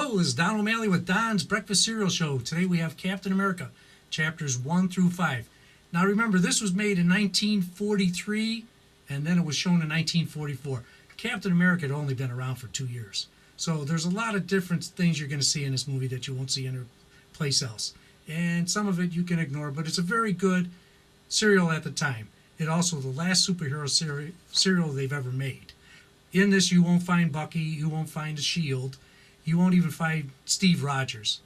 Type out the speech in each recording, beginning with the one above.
Hello, this is Don O'Malley with Don's Breakfast Cereal Show. Today we have Captain America, chapters 1 through 5. Now remember, this was made in 1943, and then it was shown in 1944. Captain America had only been around for 2 years. So there's a lot of different things you're going to see in this movie that you won't see any place else. And some of it you can ignore, but it's a very good serial at the time. It also the last superhero serial they've ever made. In this, you won't find Bucky, you won't find the Shield, you won't even find Steve Rogers.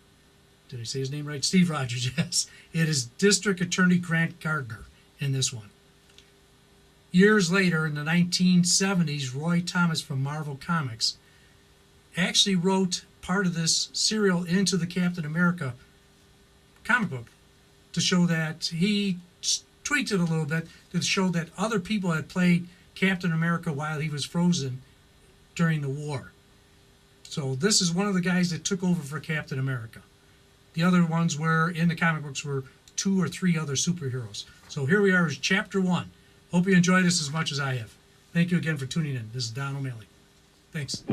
Did I say his name right? Steve Rogers, yes. It is District Attorney Grant Gardner in this one. Years later, in the 1970s, Roy Thomas from Marvel Comics actually wrote part of this serial into the Captain America comic book to show that he tweaked it a little bit to show that other people had played Captain America while he was frozen during the war. So this is one of the guys that took over for Captain America. The other ones were, in the comic books, were 2 or 3 other superheroes. So here we are is chapter 1. Hope you enjoyed this as much as I have. Thank you again for tuning in. This is Don O'Malley. Thanks.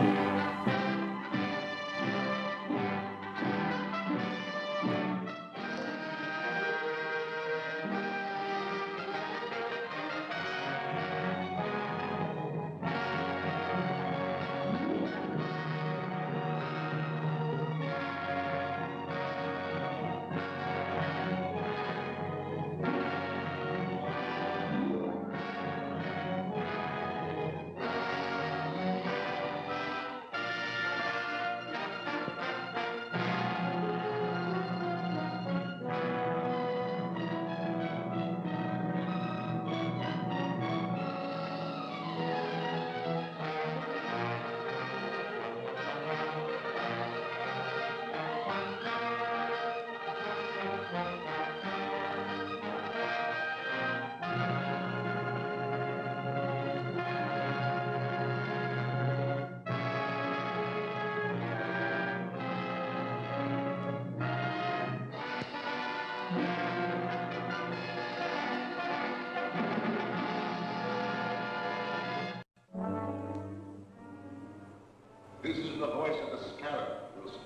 This is the voice of the scarab, Wilson.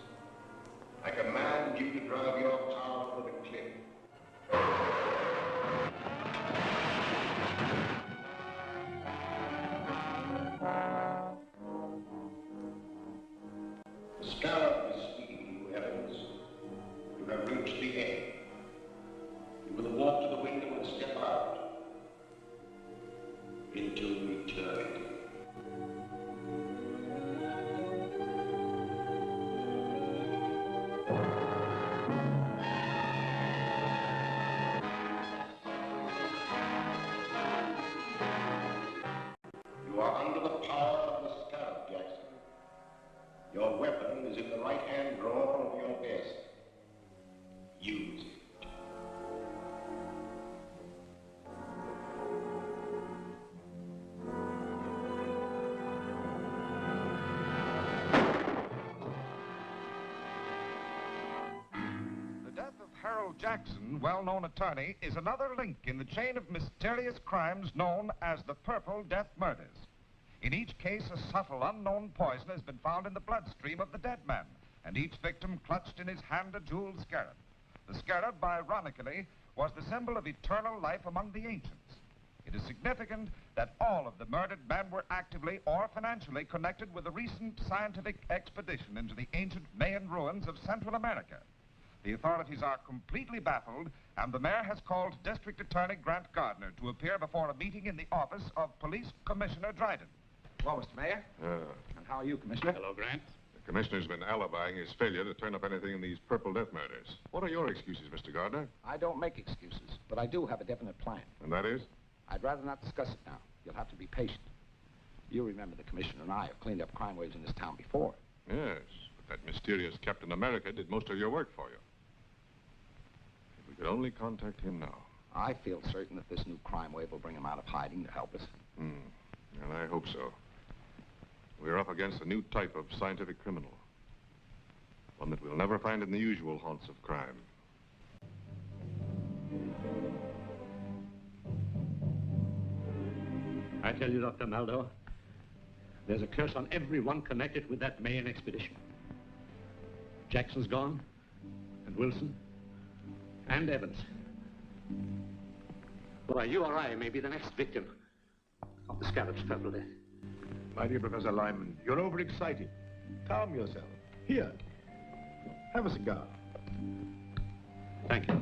I command you to drive your car over the cliff. The scarab is speaking to you, Evans. You have reached the end. You will walk to the window and step out into eternity. You are under the power of the scarab, Jackson. Your weapon is in the right-hand drawer of your desk. Use it. The death of Harold Jackson, well-known attorney, is another link in the chain of mysterious crimes known as the Purple Death Murders. In each case, a subtle, unknown poison has been found in the bloodstream of the dead man, and each victim clutched in his hand a jeweled scarab. The scarab, ironically, was the symbol of eternal life among the ancients. It is significant that all of the murdered men were actively or financially connected with a recent scientific expedition into the ancient Mayan ruins of Central America. The authorities are completely baffled, and the mayor has called District Attorney Grant Gardner to appear before a meeting in the office of Police Commissioner Dryden. Well, Mr. Mayor. And how are you, Commissioner? Hello, Grant. The commissioner's been alibying his failure to turn up anything in these Purple Death murders. What are your excuses, Mr. Gardner? I don't make excuses, but I do have a definite plan. And that is? I'd rather not discuss it now. You'll have to be patient. You remember the commissioner and I have cleaned up crime waves in this town before. Yes, but that mysterious Captain America did most of your work for you. If we could only contact him now. I feel certain that this new crime wave will bring him out of hiding to help us. And I hope so. We're up against a new type of scientific criminal. One that we'll never find in the usual haunts of crime. I tell you, Dr. Maldo, there's a curse on everyone connected with that Mayan expedition. Jackson's gone, and Wilson, and Evans. Why, you or I may be the next victim of the Scarab's purple death. My dear Professor Lyman, you're overexcited. Calm yourself. Here, have a cigar. Thank you.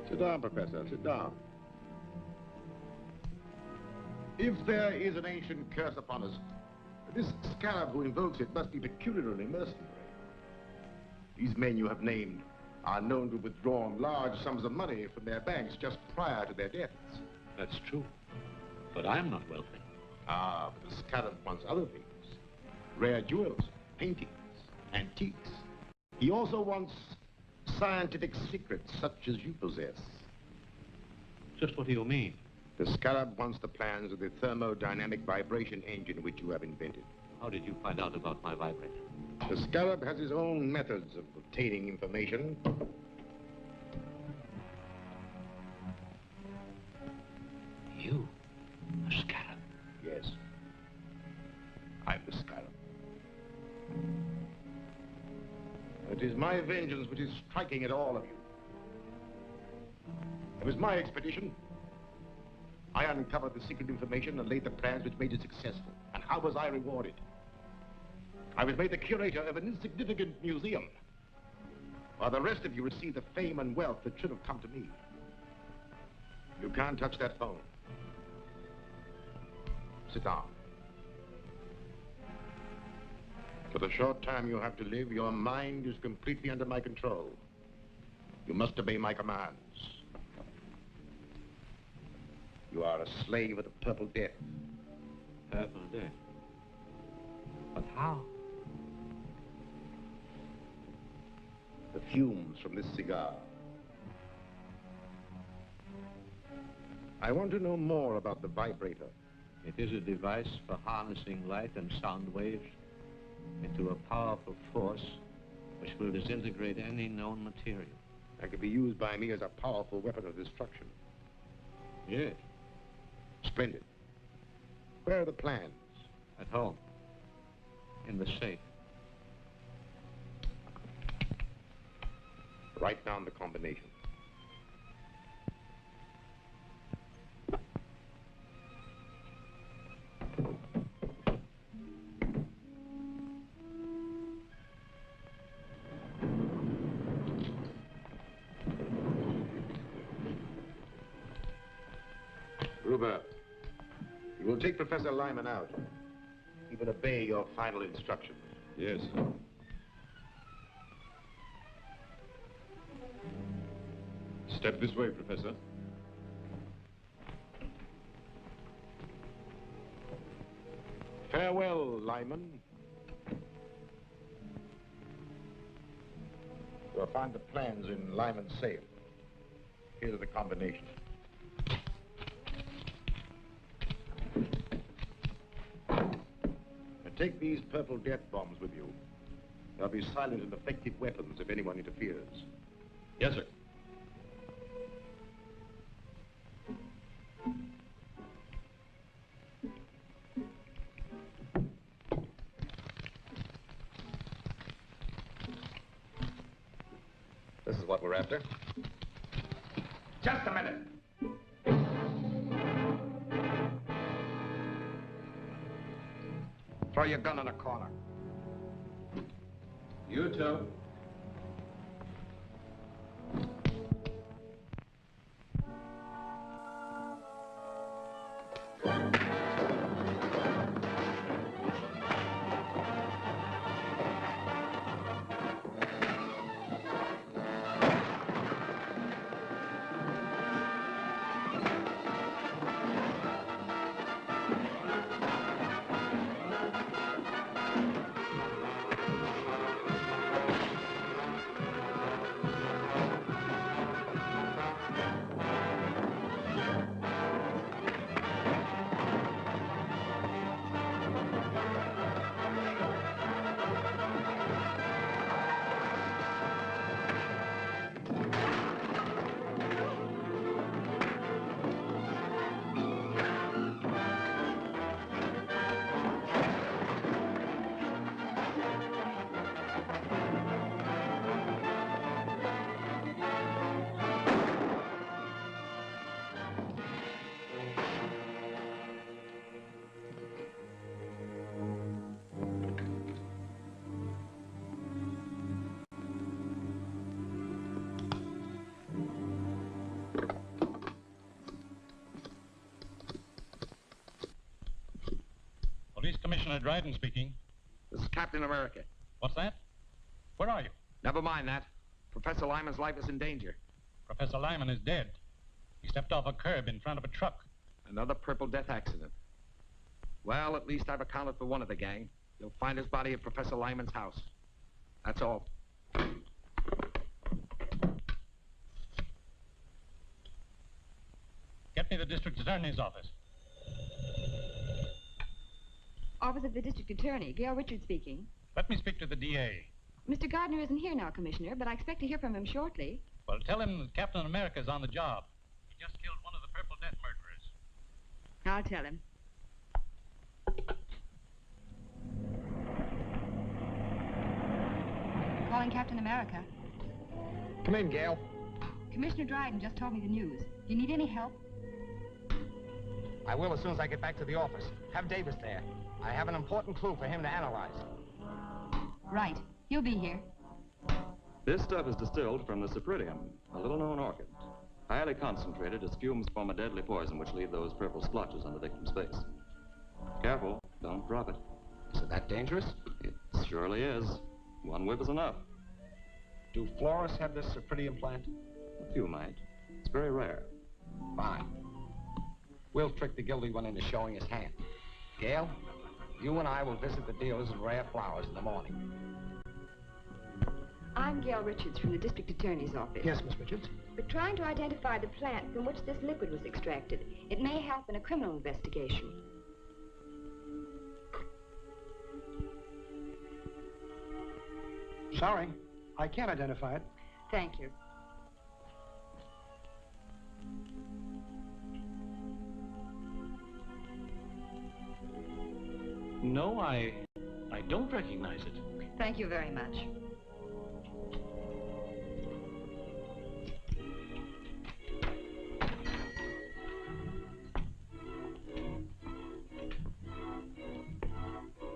Sit down, Professor, sit down. If there is an ancient curse upon us, this scarab who invokes it must be peculiarly mercenary. These men you have named are known to have withdrawn large sums of money from their banks just prior to their deaths. That's true. But I'm not wealthy. Ah, but the scarab wants other things. Rare jewels, paintings, antiques. He also wants scientific secrets such as you possess. Just what do you mean? The scarab wants the plans of the thermodynamic vibration engine which you have invented. How did you find out about my vibrator? The scarab has his own methods of obtaining information. You? A scarab? Yes. I'm the scarab. It is my vengeance which is striking at all of you. It was my expedition. I uncovered the secret information and laid the plans which made it successful. And how was I rewarded? I was made the curator of an insignificant museum, while the rest of you received the fame and wealth that should have come to me. You can't touch that phone. Sit down. For the short time you have to live, your mind is completely under my control. You must obey my commands. You are a slave of the Purple Death. Purple death? But how? The fumes from this cigar. I want to know more about the vibrator. It is a device for harnessing light and sound waves into a powerful force which will disintegrate any known material. That could be used by me as a powerful weapon of destruction. Yes. Splendid. Where are the plans? At home. In the safe. Write down the combination. Gruber, you will take Professor Lyman out. He will obey your final instructions. Yes. Step this way, Professor. Farewell, Lyman. You'll find the plans in Lyman's safe. Here's the combination. And take these purple death bombs with you. They'll be silent and effective weapons if anyone interferes. Yes, sir. This is what we're after. Just a minute. Throw your gun in a corner. You too. Dryden speaking. This is Captain America. What's that? Where are you? Never mind that. Professor Lyman's life is in danger. Professor Lyman is dead. He stepped off a curb in front of a truck. Another Purple Death accident. Well, at least I've accounted for one of the gang. You'll find his body at Professor Lyman's house. That's all. Get me the district attorney's office. Office of the District Attorney, Gail Richards speaking. Let me speak to the DA. Mr. Gardner isn't here now, Commissioner, but I expect to hear from him shortly. Well, tell him that Captain America's on the job. He just killed one of the Purple Death murderers. I'll tell him. Calling Captain America. Come in, Gail. Commissioner Dryden just told me the news. Do you need any help? I will as soon as I get back to the office. Have Davis there. I have an important clue for him to analyze. Right. He'll be here. This stuff is distilled from the cypripedium, a little-known orchid. Highly concentrated as fumes form a deadly poison which leave those purple splotches on the victim's face. Careful, don't drop it. Is it that dangerous? It surely is. One whiff is enough. Do florists have this cypripedium plant? A few might. It's very rare. Fine. We'll trick the guilty one into showing his hand. Gail, you and I will visit the dealers in rare flowers in the morning. I'm Gail Richards from the District Attorney's office. Yes, Miss Richards. We're trying to identify the plant from which this liquid was extracted. It may help in a criminal investigation. Sorry, I can't identify it. Thank you. No, I don't recognize it. Thank you very much.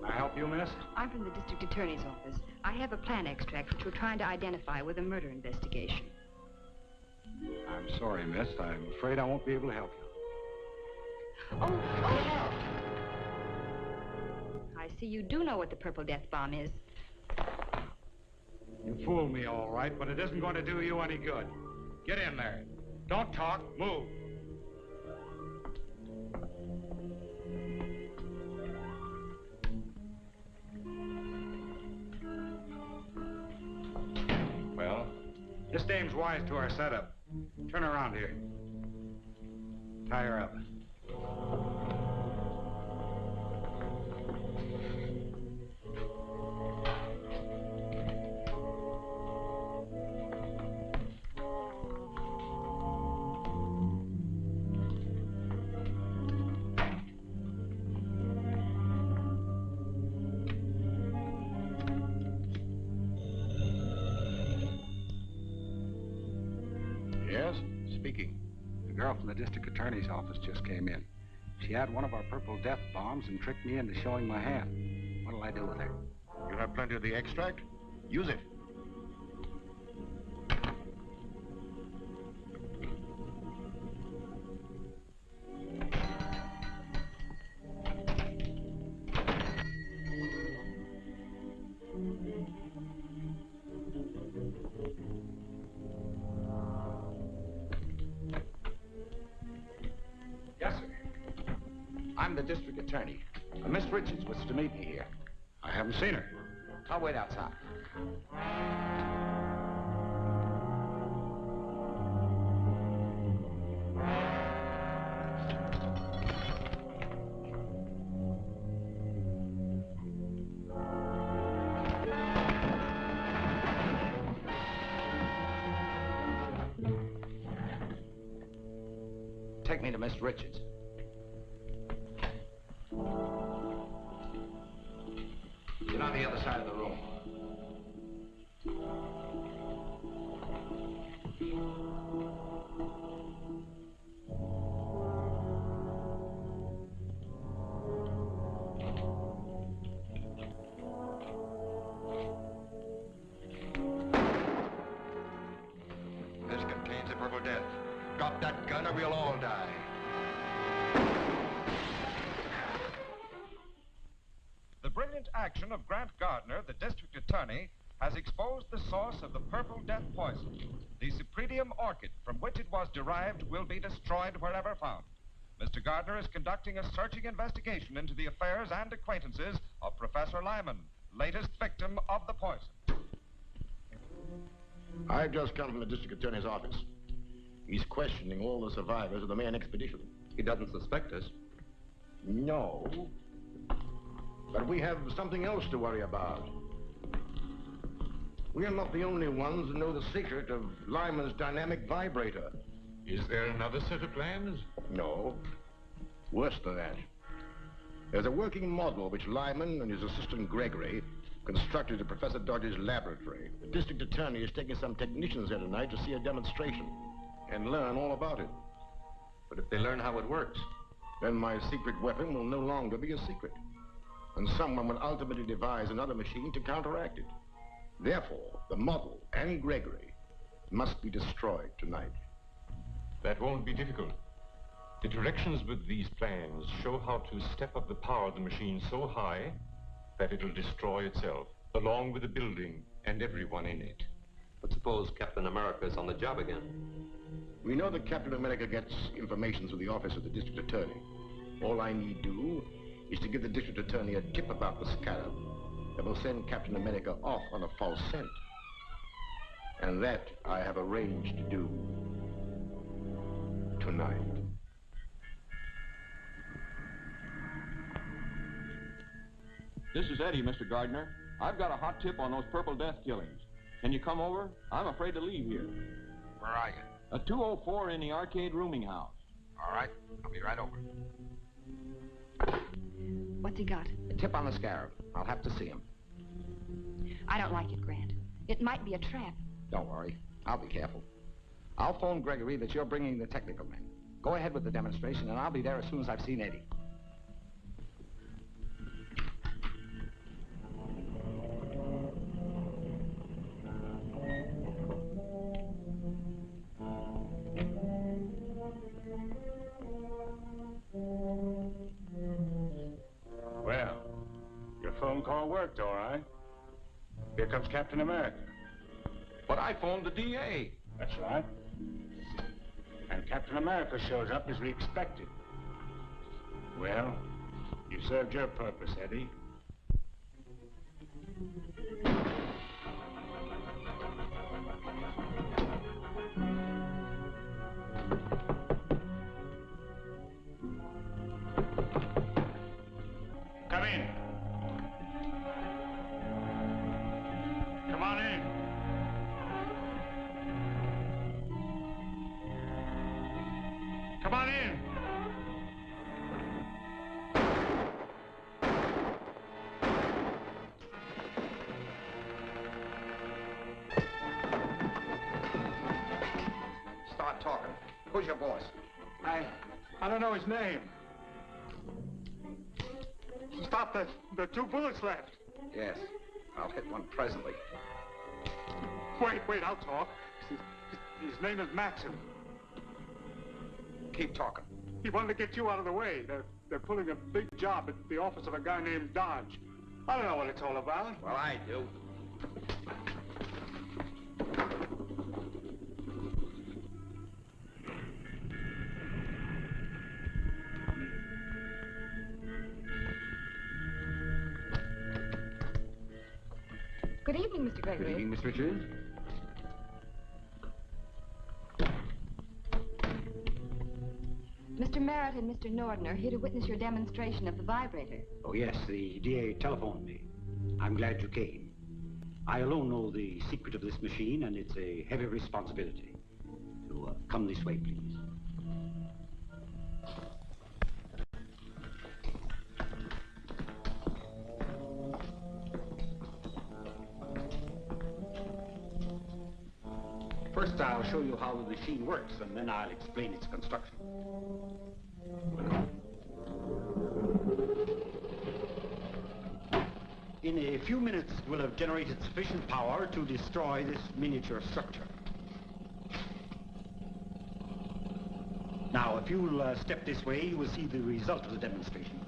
May I help you, miss? I'm from the District Attorney's office. I have a plant extract which we're trying to identify with a murder investigation. I'm sorry, miss. I'm afraid I won't be able to help you. Oh! I see you do know what the Purple Death Bomb is. You fooled me all right, but it isn't going to do you any good. Get in there. Don't talk. Move. Well, this dame's wise to our setup. Turn around here. Tie her up. Yes, speaking. The girl from the district attorney's office just came in. She had one of our Purple Death bombs and tricked me into showing my hand. What'll I do with her? You have plenty of the extract? Use it. Yes, sir. I'm the district attorney. Miss Richards was to meet me here. I haven't seen her. I'll wait outside. Take me to Miss Richards. Get on the other side of the room. This contains the Purple Death. Drop that gun or we'll all die. action of Grant Gardner, the district attorney, has exposed the source of the purple death poison. The Cypripedium orchid from which it was derived will be destroyed wherever found. Mr. Gardner is conducting a searching investigation into the affairs and acquaintances of Professor Lyman, latest victim of the poison. I've just come from the district attorney's office. He's questioning all the survivors of the main expedition. He doesn't suspect us. No. But we have something else to worry about. We are not the only ones who know the secret of Lyman's dynamic vibrator. Is there another set of plans? No. Worse than that. There's a working model which Lyman and his assistant Gregory constructed at Professor Dodge's laboratory. The district attorney is taking some technicians here tonight to see a demonstration and learn all about it. But if they learn how it works, then my secret weapon will no longer be a secret. And someone will ultimately devise another machine to counteract it. Therefore, the model and Gregory must be destroyed tonight. That won't be difficult. The directions with these plans show how to step up the power of the machine so high that it'll destroy itself, along with the building and everyone in it. but suppose Captain America is on the job again. We know that Captain America gets information through the office of the district attorney. All I need do is to give the district attorney a tip about the scarab that will send Captain America off on a false scent. And that I have arranged to do tonight. This is Eddie, Mr. Gardner. I've got a hot tip on those Purple Death killings. Can you come over? I'm afraid to leave here. Where are you? 204 in the Arcade Rooming House. All right, I'll be right over. What's he got? A tip on the scarab. I'll have to see him. I don't like it, Grant. It might be a trap. Don't worry. I'll be careful. I'll phone Gregory that you're bringing the technical men. Go ahead with the demonstration, and I'll be there as soon as I've seen Eddie. Well, your phone call worked, all right. Here comes Captain America. But I phoned the DA. That's right. And Captain America shows up as we expected. Well, you served your purpose, Eddie. Come in. Come on in. Come on in. Start talking. Who's your boss? I don't know his name. Stop, there are 2 bullets left. Yes, I'll hit one presently. Wait, I'll talk. His name is Maxim. Keep talking. He wanted to get you out of the way. They're pulling a big job at the office of a guy named Dodge. I don't know what it's all about. Well, I do. Good evening, Mr. Gregory. Good evening, Miss Richards. Mr. Merritt and Mr. Norden are here to witness your demonstration of the vibrator. Oh, yes, the DA telephoned me. I'm glad you came. I alone know the secret of this machine, and it's a heavy responsibility. So, come this way, please. First, I'll show you how the machine works, and then I'll explain its construction. In a few minutes, we'll have generated sufficient power to destroy this miniature structure. Now, if you'll step this way, you will see the result of the demonstration.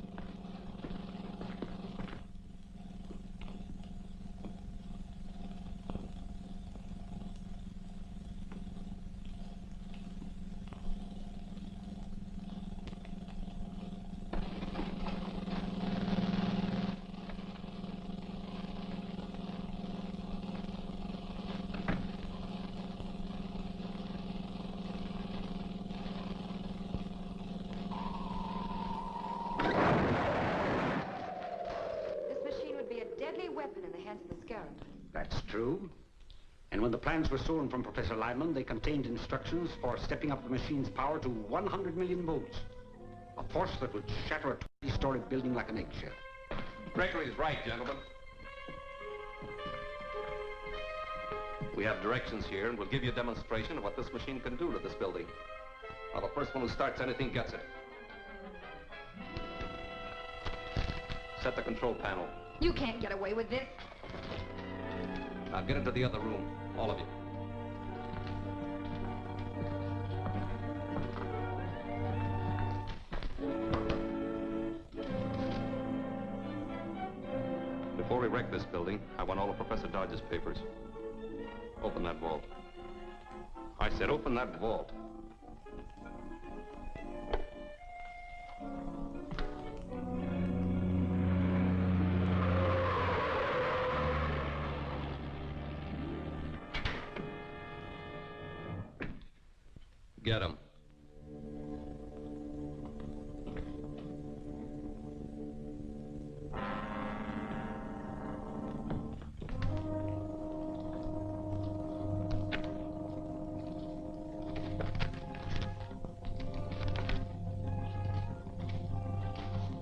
hands of the scarab. That's true. And when the plans were stolen from Professor Lyman, they contained instructions for stepping up the machine's power to 100 million volts. A force that would shatter a 20-story building like an eggshell. Gregory's right, gentlemen. We have directions here, and we'll give you a demonstration of what this machine can do to this building. Now, the first one who starts anything gets it. Set the control panel. You can't get away with this. Now, get into the other room, all of you. Before we wreck this building, I want all of Professor Dodge's papers. Open that vault. I said open that vault. Get him.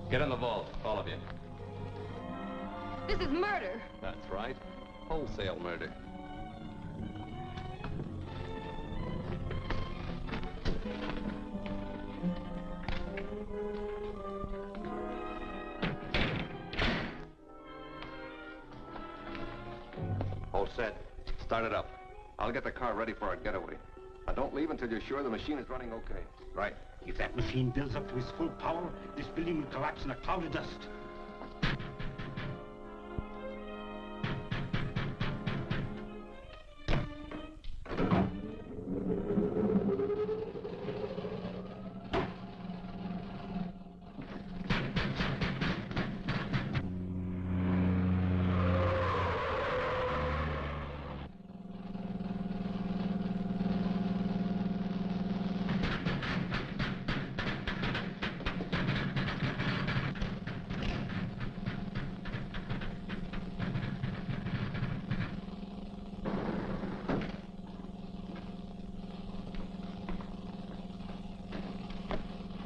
Get in the vault, all of you. This is murder. That's right. Wholesale murder. All set. Start it up. I'll get the car ready for our getaway. Now, don't leave until you're sure the machine is running okay. Right. If that machine builds up to its full power, this building will collapse in a cloud of dust.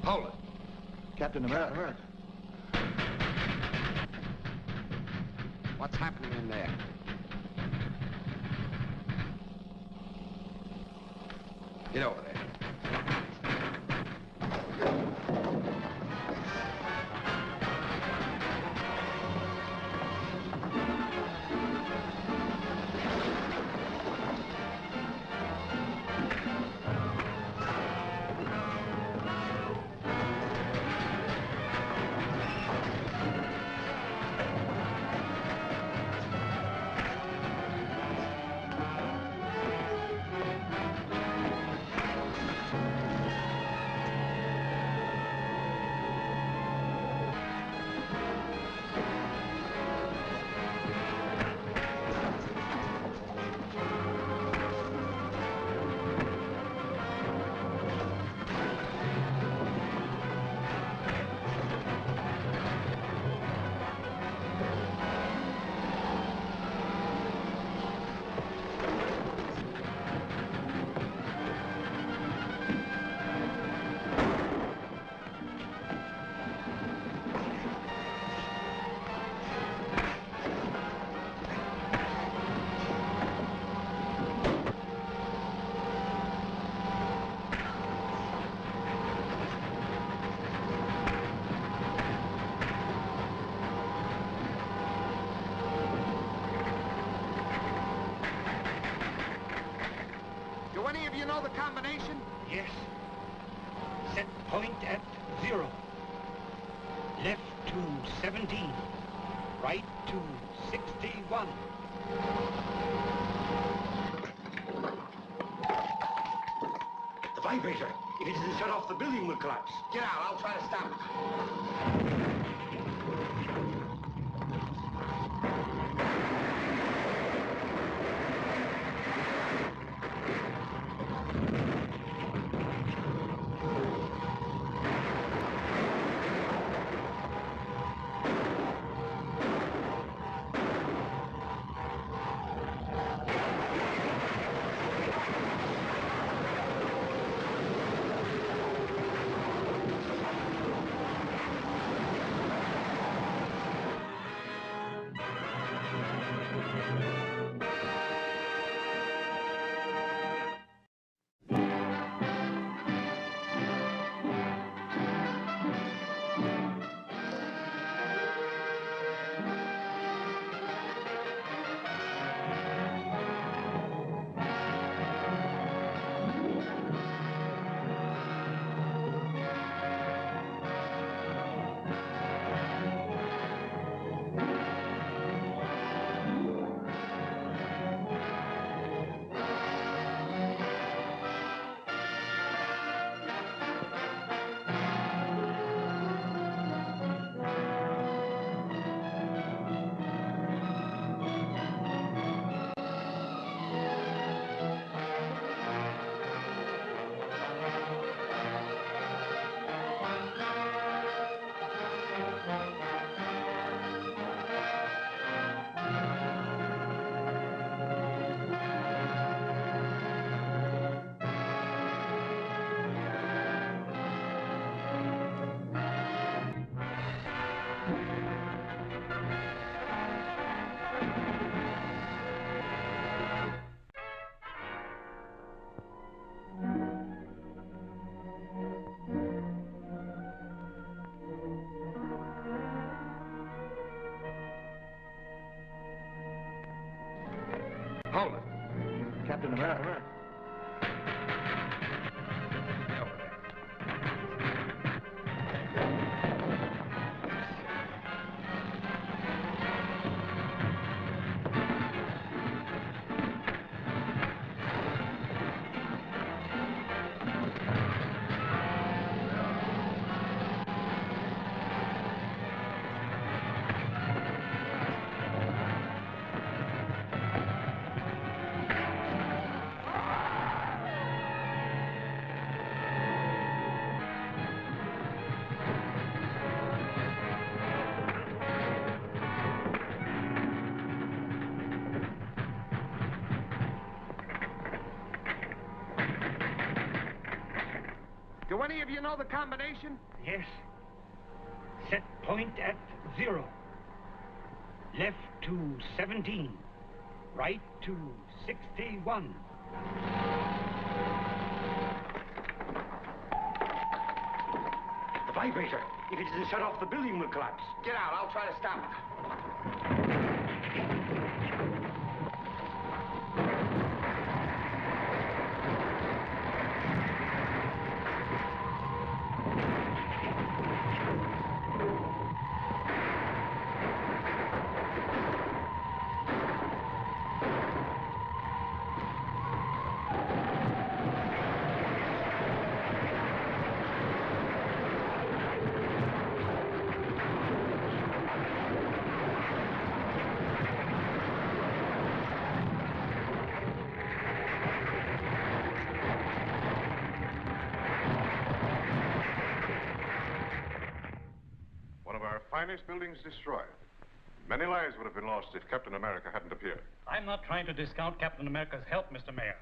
Hold it. Captain America. What's happening in there? Get over there. Do any of you know the combination? Yes. Set point at 0. Left to 17. Right to 61. The vibrator. If it isn't shut off, the building will collapse. Get out. I'll try to stop it. Hold it. Captain America. Do any of you know the combination? Yes. Set point at 0. Left to 17. Right to 61. The vibrator. If it isn't shut off, the building will collapse. Get out. I'll try to stop it. One of our finest buildings destroyed. Many lives would have been lost if Captain America hadn't appeared. I'm not trying to discount Captain America's help, Mr. Mayor.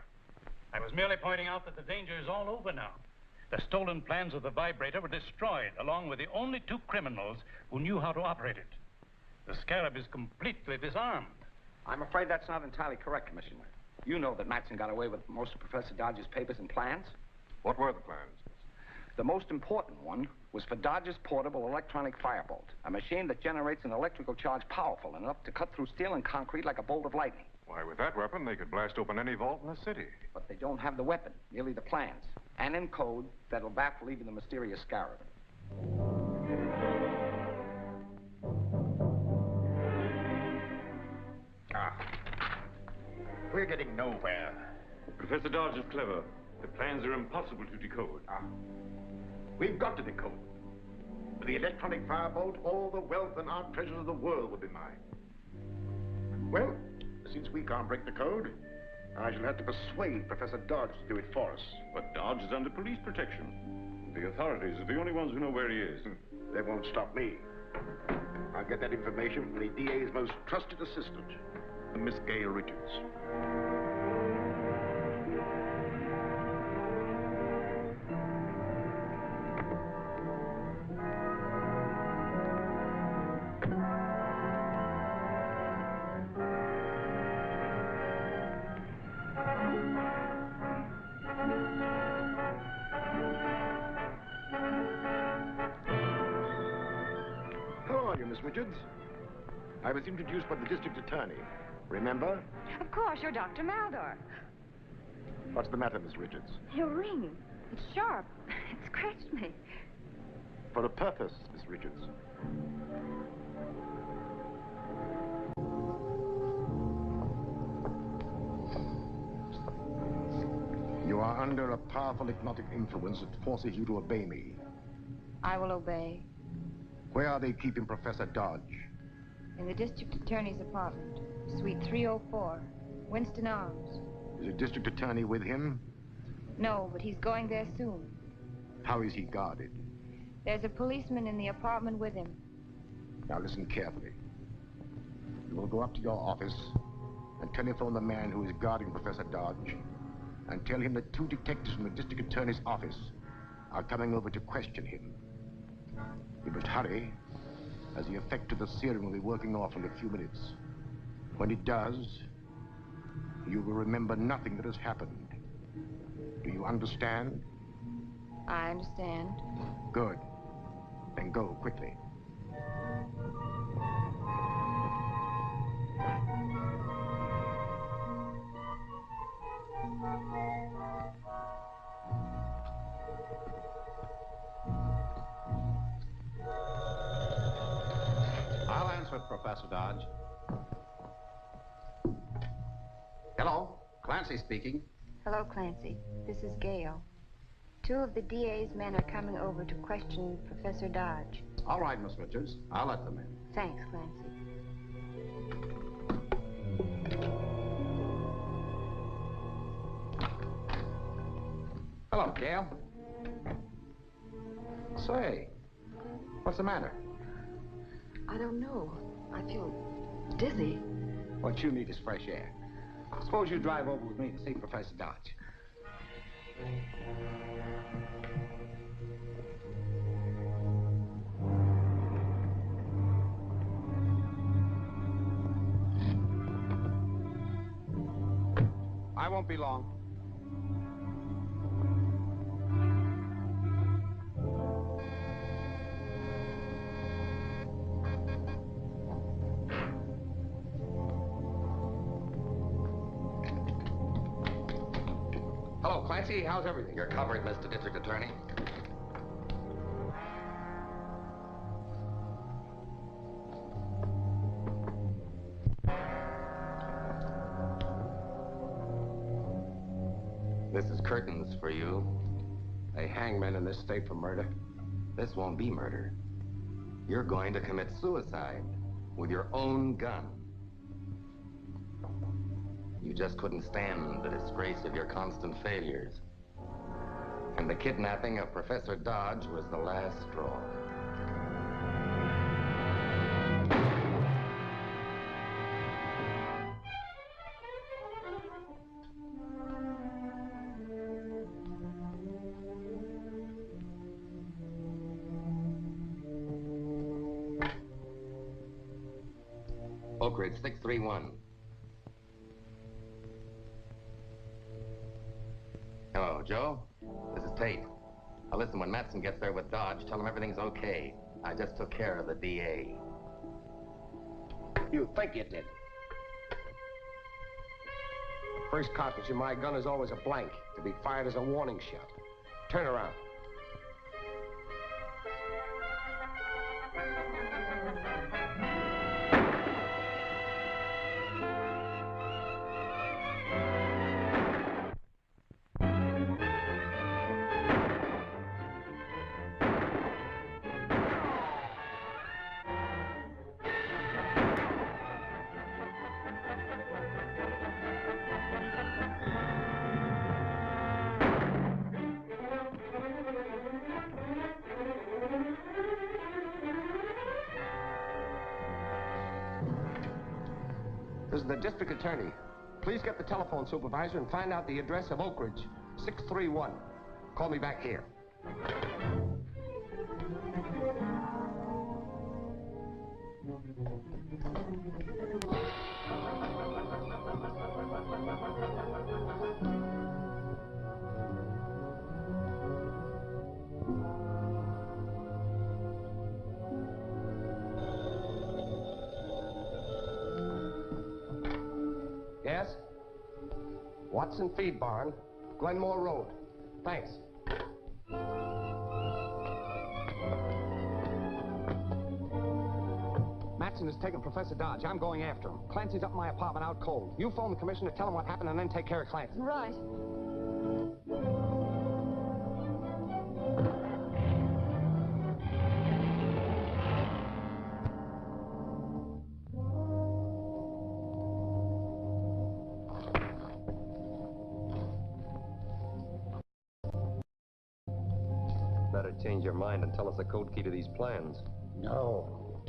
I was merely pointing out that the danger is all over now. The stolen plans of the vibrator were destroyed, along with the only 2 criminals who knew how to operate it. The scarab is completely disarmed. I'm afraid that's not entirely correct, Commissioner. You know that Matson got away with most of Professor Dodge's papers and plans. What were the plans? The most important one was for Dodge's portable electronic firebolt, a machine that generates an electrical charge powerful enough to cut through steel and concrete like a bolt of lightning. Why, with that weapon, they could blast open any vault in the city. But they don't have the weapon, merely the plans, and in code that'll baffle even the mysterious scarab. We're getting nowhere. Professor Dodge is clever. The plans are impossible to decode. We've got to decode. With the electronic firebolt, all the wealth and art treasures of the world will be mine. Well, since we can't break the code, I shall have to persuade Professor Dodge to do it for us. But Dodge is under police protection. The authorities are the only ones who know where he is. They won't stop me. I'll get that information from the DA's most trusted assistant, Miss Gail Richards. How are you, Miss Richards? I was introduced by the district attorney. Remember? Of course, you're Dr. Maldor. What's the matter, Miss Richards? Your ring. It's sharp. It scratched me. For a purpose, Miss Richards. You are under a powerful hypnotic influence that forces you to obey me. I will obey. Where are they keeping Professor Dodge? In the district attorney's apartment, suite 304, Winston Arms. Is the district attorney with him? No, but he's going there soon. How is he guarded? There's a policeman in the apartment with him. Now listen carefully. You will go up to your office and telephone the man who is guarding Professor Dodge and tell him that 2 detectives from the district attorney's office are coming over to question him. You must hurry, as the effect of the serum will be working off in a few minutes. When it does, you will remember nothing that has happened. Do you understand? I understand. Good. Then go quickly. Professor Dodge. Hello, Clancy speaking. Hello, Clancy. This is Gail. 2 of the DA's men are coming over to question Professor Dodge. All right, Miss Richards. I'll let them in. Thanks, Clancy. Hello, Gail. Say, what's the matter? I don't know. I feel dizzy. What you need is fresh air. Suppose you drive over with me to see Professor Dodge. I won't be long. Hello, Clancy. How's everything? You're covered, Mr. District Attorney. This is curtains for you. They hang men in this state for murder. This won't be murder. You're going to commit suicide with your own gun. You just couldn't stand the disgrace of your constant failures. And the kidnapping of Professor Dodge was the last straw. Oak Ridge 631. Hello, Joe. This is Tate. Now listen, when Matson gets there with Dodge, tell him everything's okay. I just took care of the DA. You think you did. First cartridge in my gun is always a blank, to be fired as a warning shot. Turn around. This is the district attorney. Please get the telephone supervisor and find out the address of Oak Ridge, 631. Call me back here. Yes? Watson Feed Barn, Glenmore Road. Thanks. Matson has taken Professor Dodge. I'm going after him. Clancy's up in my apartment out cold. You phone the commissioner, tell him what happened, and then take care of Clancy. Right. Better change your mind and tell us the code key to these plans. No.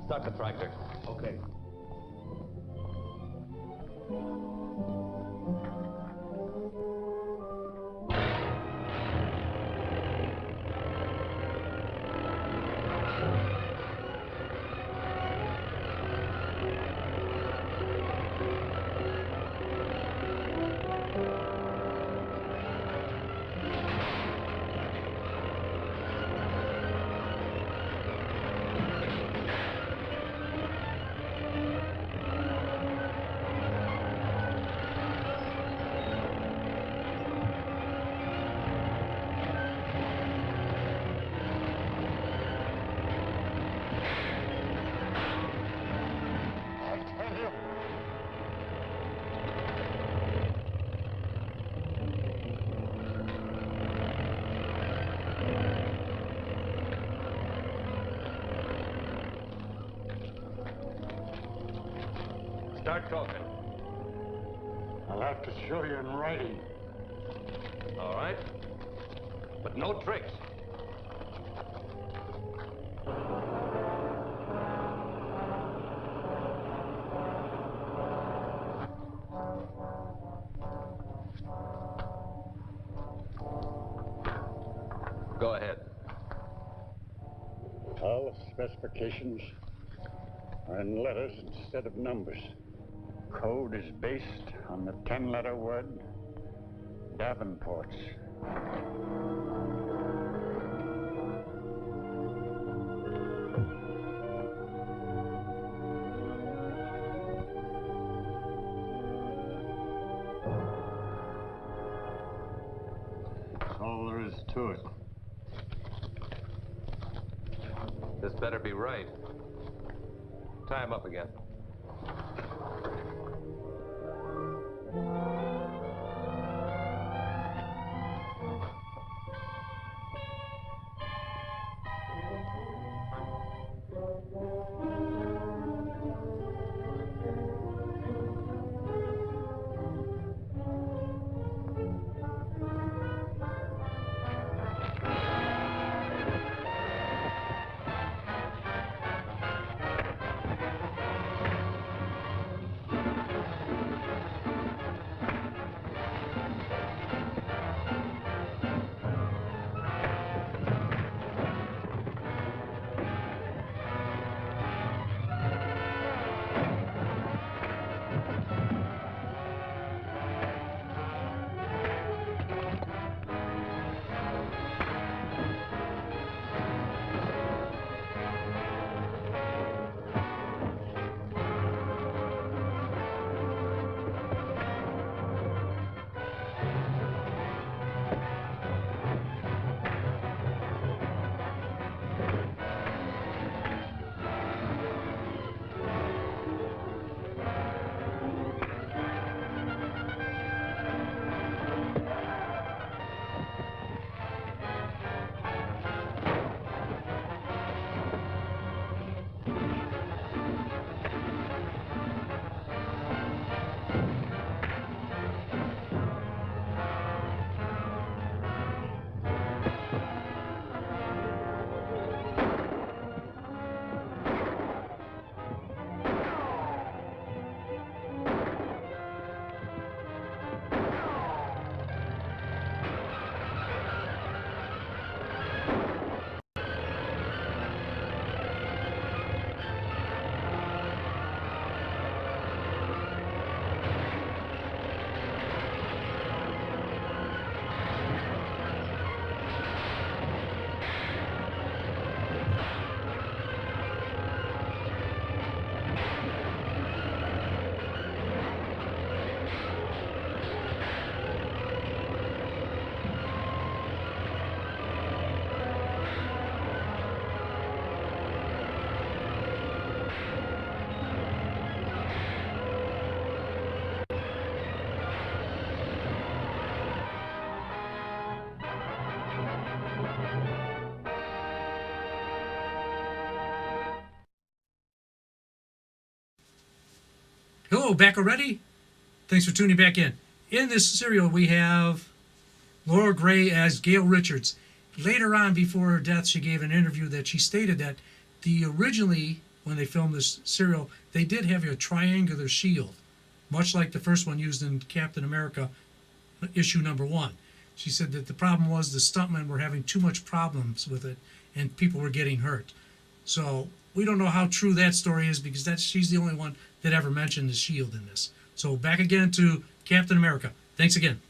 Start the tractor. Okay. Start talking. I'll have to show you in writing. All right. But no tricks. Go ahead. All specifications are in letters instead of numbers. Code is based on the 10-letter word Davenport's. That's all there is to it. This better be right. Tie him up again. Hello, back already? Thanks for tuning back in. In this serial, we have Laura Gray as Gail Richards. Later on, before her death, she gave an interview that she stated that originally, when they filmed this serial, they did have a triangular shield, much like the first one used in Captain America issue #1. She said that the problem was the stuntmen were having too much problems with it, and people were getting hurt. So we don't know how true that story is, because she's the only one that ever mentioned the shield in this. So back again to Captain America. Thanks again.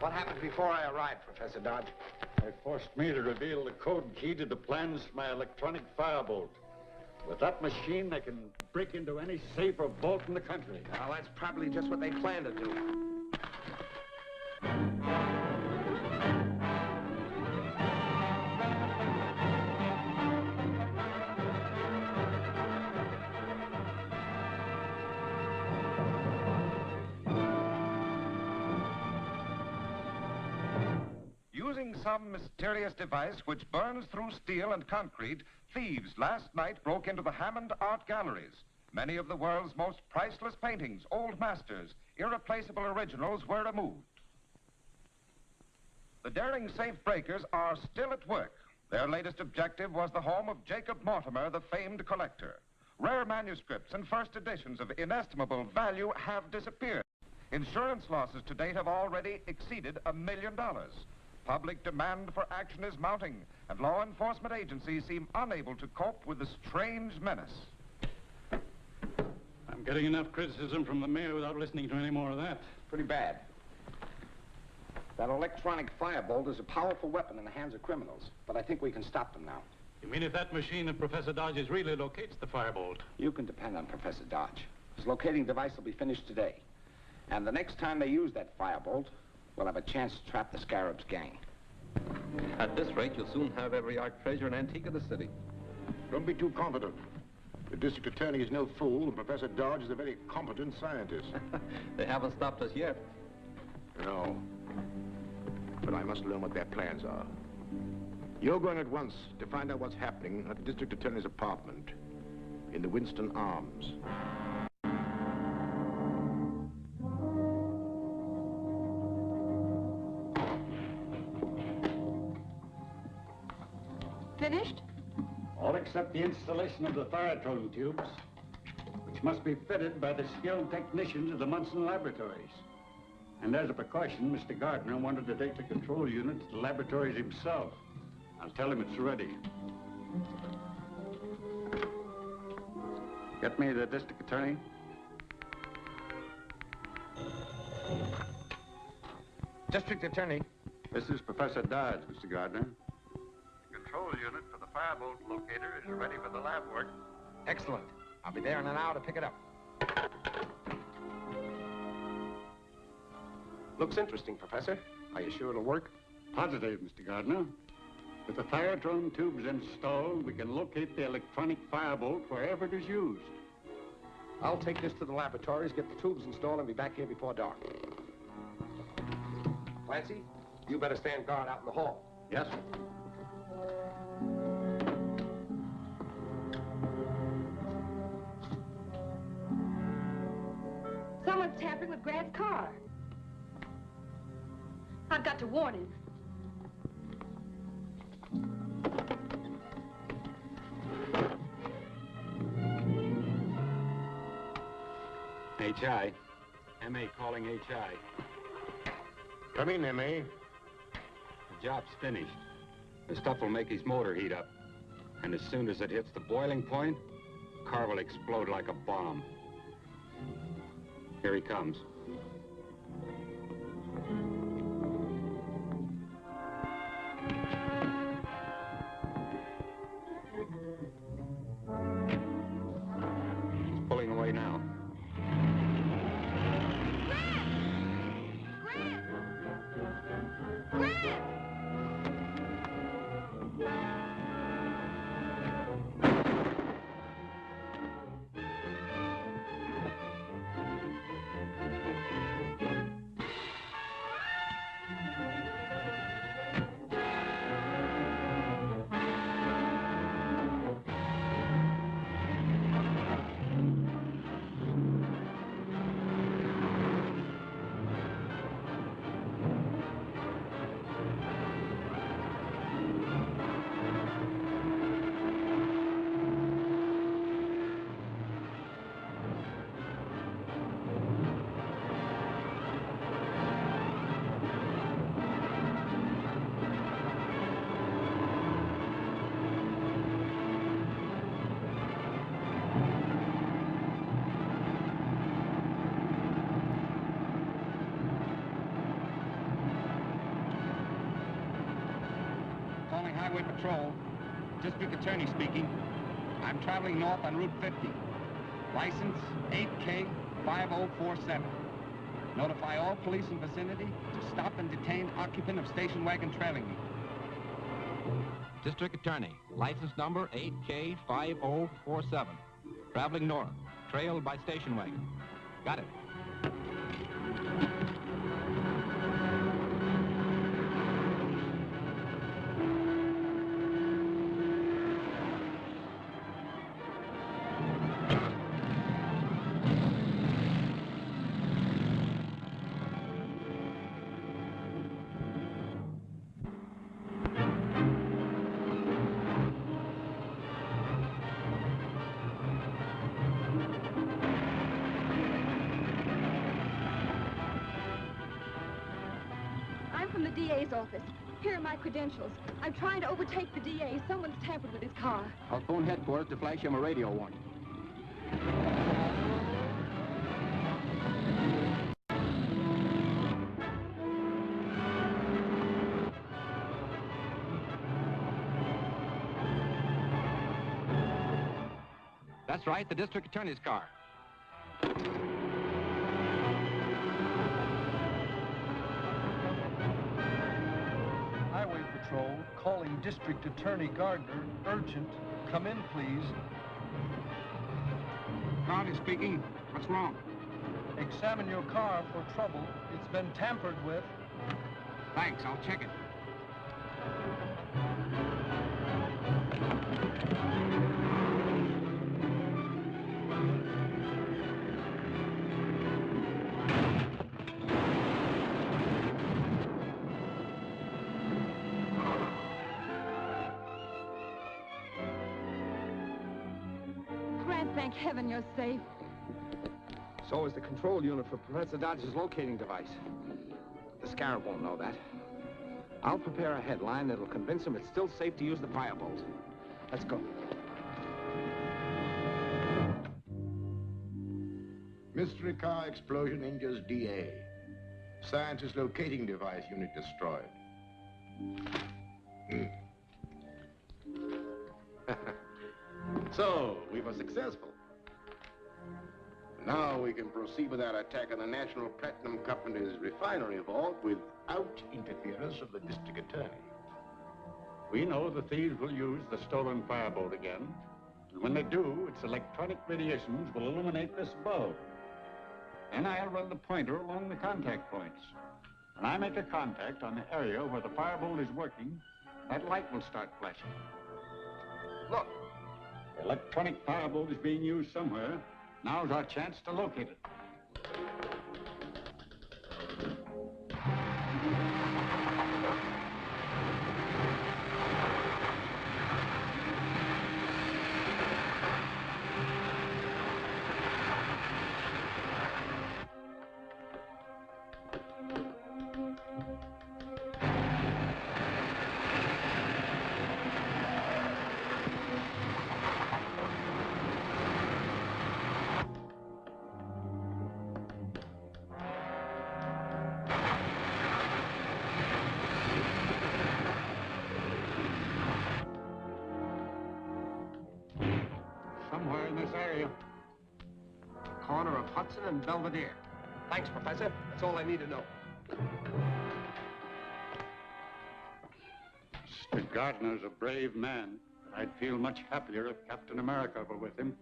What happened before I arrived, Professor Dodge? They forced me to reveal the code key to the plans for my electronic firebolt. With that machine, they can break into any safe or vault in the country. Well, that's probably just what they plan to do. Using some mysterious device which burns through steel and concrete, thieves last night broke into the Hammond Art Galleries. Many of the world's most priceless paintings, old masters, irreplaceable originals were removed. The daring safe breakers are still at work. Their latest objective was the home of Jacob Mortimer, the famed collector. Rare manuscripts and first editions of inestimable value have disappeared. Insurance losses to date have already exceeded $1 million. Public demand for action is mounting, and law enforcement agencies seem unable to cope with the strange menace. I'm getting enough criticism from the mayor without listening to any more of that. Pretty bad. That electronic firebolt is a powerful weapon in the hands of criminals, but I think we can stop them now. You mean if that machine of Professor Dodge's really locates the firebolt? You can depend on Professor Dodge. His locating device will be finished today. And the next time they use that firebolt, we'll have a chance to trap the Scarab's gang. At this rate, you'll soon have every art treasure and antique of the city. Don't be too confident. The district attorney is no fool, and Professor Dodge is a very competent scientist. They haven't stopped us yet. No. But I must learn what their plans are. You're going at once to find out what's happening at the district attorney's apartment in the Winston Arms. Finished? All except the installation of the thyatron tubes, which must be fitted by the skilled technicians of the Munson laboratories. And as a precaution, Mr. Gardner wanted to take the control unit to the laboratories himself. I'll tell him it's ready. Get me the district attorney. District Attorney. This is Professor Dodge, Mr. Gardner. The control unit for the firebolt locator is ready for the lab work. Excellent. I'll be there in an hour to pick it up. Looks interesting, Professor. Are you sure it'll work? Positive, Mr. Gardner. With the thyatron tubes installed, we can locate the electronic firebolt wherever it is used. I'll take this to the laboratories, get the tubes installed, and be back here before dark. Clancy, you better stand guard out in the hall. Yes, sir. Someone's tampering with Grant's car. I've got to warn him. H.I. M.A. calling H.I. Come in, M.A. The job's finished. The stuff will make his motor heat up. And as soon as it hits the boiling point, the car will explode like a bomb. Here he comes. He's pulling away now. Patrol. District Attorney speaking. I'm traveling north on Route 50. License 8K5047. Notify all police in vicinity to stop and detain occupant of station wagon trailing me. District Attorney, license number 8K5047. Traveling north, trailed by station wagon. Got it. I'm from the DA's office. Here are my credentials. I'm trying to overtake the DA. Someone's tampered with his car. I'll phone headquarters to flash him a radio warning. That's right, the district attorney's car. Highway Patrol, calling District Attorney Gardner. Urgent. Come in, please. Gardner speaking. What's wrong? Examine your car for trouble. It's been tampered with. Thanks, I'll check it. Grant, thank heaven you're safe. So is the control unit for Professor Dodge's locating device. The scarab won't know that. I'll prepare a headline that'll convince him it's still safe to use the firebolt. Let's go. Mystery car explosion injures DA. Scientist locating device unit destroyed. So, we were successful. Now we can proceed with our attack on the National Platinum Company's refinery vault without interference of the district attorney. We know the thieves will use the stolen firebolt again. And when they do, its electronic radiations will illuminate this bulb. Then I'll run the pointer along the contact points. When I make a contact on the area where the firebolt is working, that light will start flashing. Look, the electronic firebolt is being used somewhere. Now's our chance to locate it. Somewhere in this area. Corner of Hudson and Belvedere. Thanks, Professor. That's all I need to know. Mr. Gardner's a brave man, but I'd feel much happier if Captain America were with him.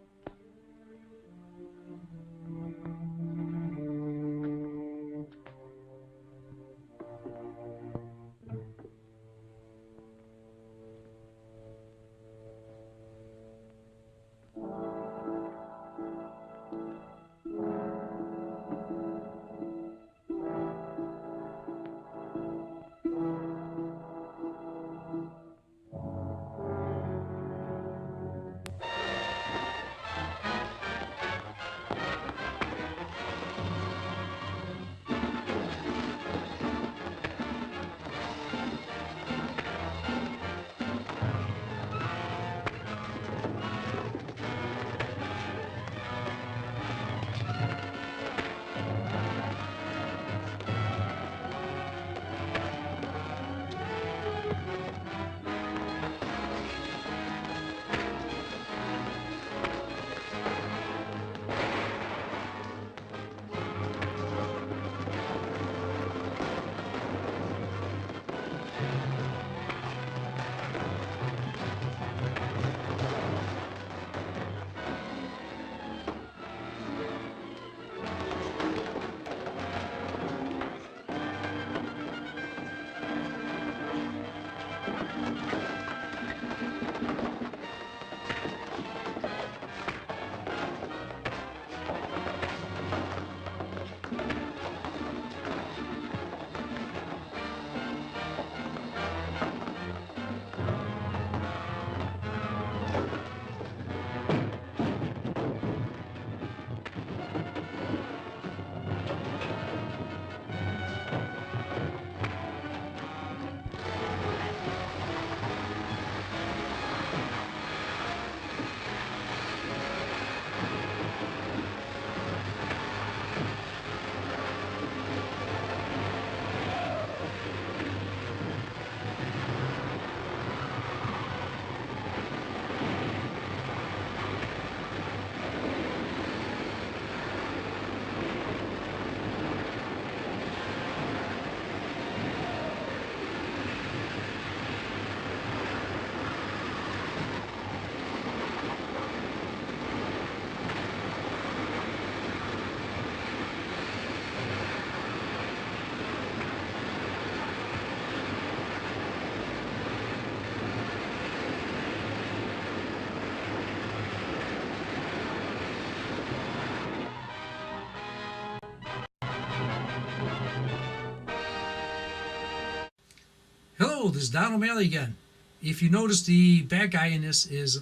Hello, this is Don O'Malley again. If you notice, the bad guy in this is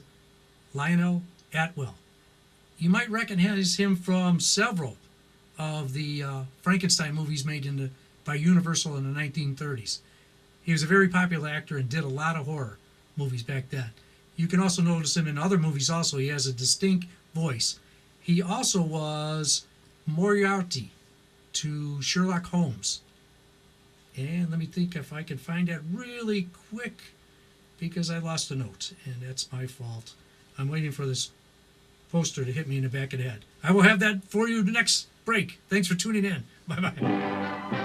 Lionel Atwill. You might recognize him from several of the Frankenstein movies made by Universal in the 1930s. He was a very popular actor and did a lot of horror movies back then. You can also notice him in other movies also. He has a distinct voice. He also was Moriarty to Sherlock Holmes. And let me think if I can find that really quick, because I lost a note, and that's my fault. I'm waiting for this poster to hit me in the back of the head. I will have that for you next break. Thanks for tuning in. Bye-bye.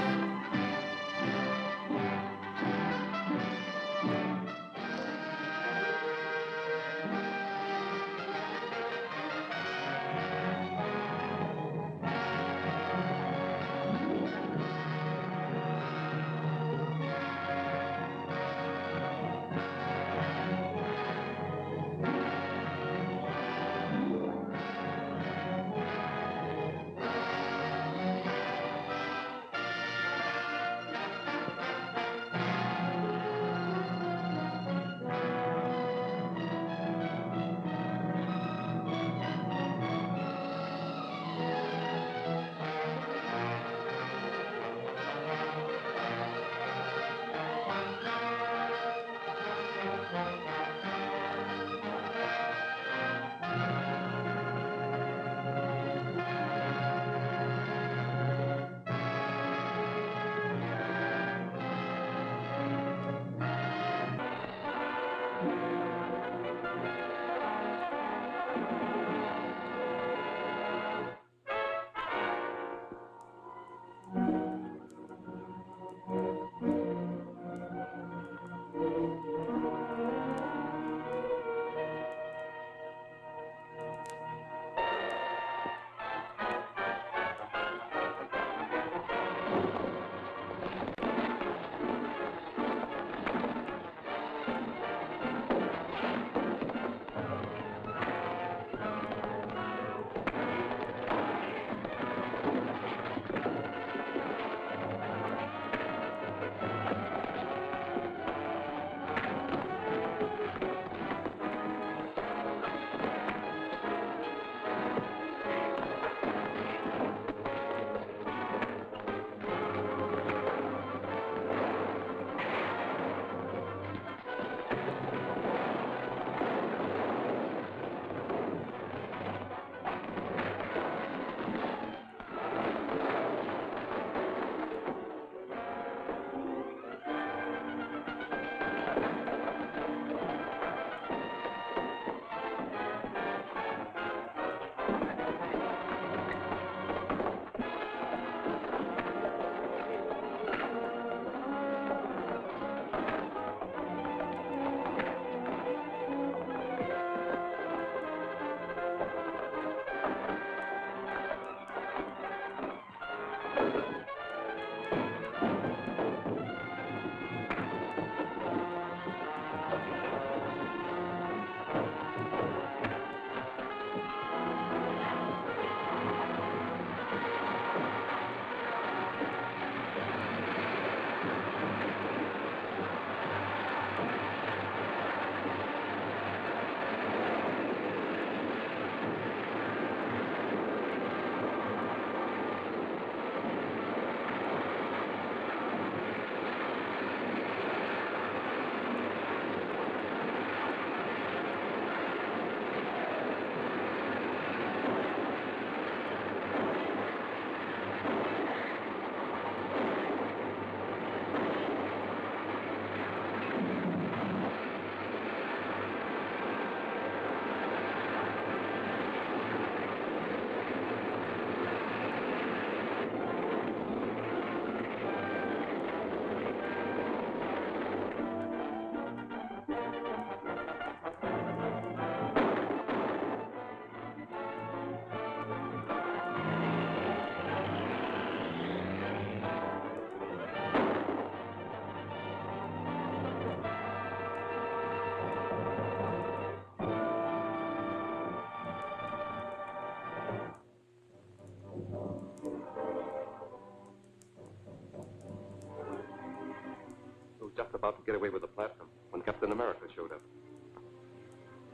about to get away with the platinum when Captain America showed up.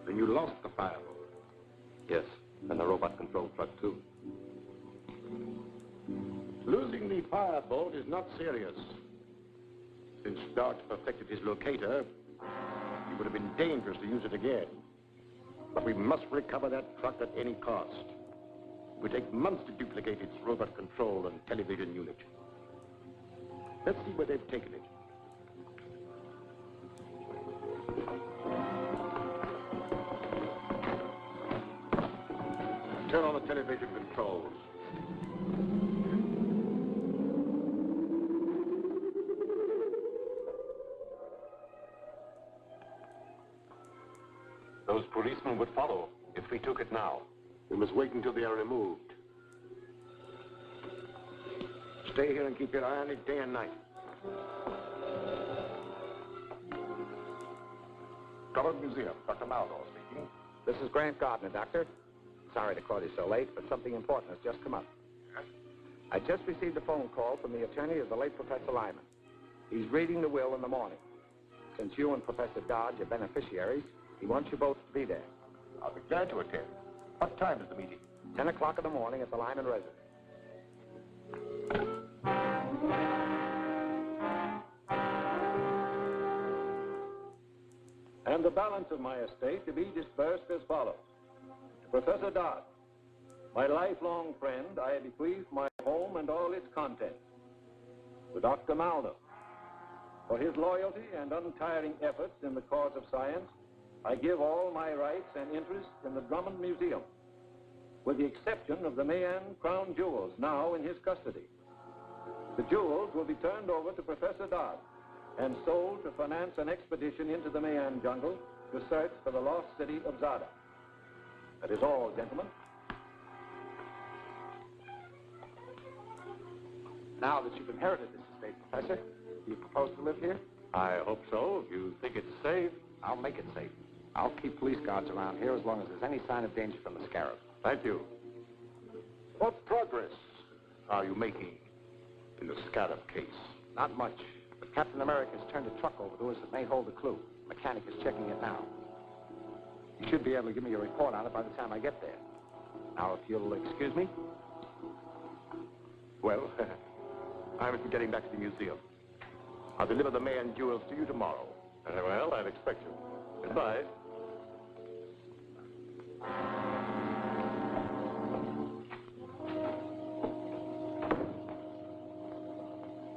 Then you lost the firebolt. Yes, and the robot-controlled truck, too. Losing the firebolt is not serious. Since Dodge perfected his locator, it would have been dangerous to use it again. But we must recover that truck at any cost. It would take months to duplicate its robot control and television unit. Let's see where they've taken it. Turn on the television controls. Those policemen would follow if we took it now. We must wait until they are removed. Stay here and keep your eye on it day and night. Covered Museum, Dr. Maldo speaking. This is Grant Gardner, Doctor. Sorry to call you so late, but something important has just come up. I just received a phone call from the attorney of the late Professor Lyman. He's reading the will in the morning. Since you and Professor Dodge are beneficiaries, he wants you both to be there. I'll be glad to attend. What time is the meeting? 10 o'clock in the morning at the Lyman residence. And the balance of my estate to be dispersed as follows. To Professor Dodge, my lifelong friend, I bequeath my home and all its contents. To Dr. Maldo, for his loyalty and untiring efforts in the cause of science, I give all my rights and interests in the Drummond Museum, with the exception of the Mayan crown jewels now in his custody. The jewels will be turned over to Professor Dodge and sold to finance an expedition into the Mayan jungle to search for the lost city of Zada. That is all, gentlemen. Now that you've inherited this estate, Professor, do you propose to live here? I hope so. If you think it's safe. I'll make it safe. I'll keep police guards around here as long as there's any sign of danger from the scarab. Thank you. What progress are you making in the scarab case? Not much, but Captain America has turned a truck over to us that may hold a clue. The mechanic is checking it now. You should be able to give me a report on it by the time I get there. Now, if you'll excuse me. Well, I must be getting back to the museum. I'll deliver the Mayan jewels to you tomorrow. Well, I'd expect you. Goodbye.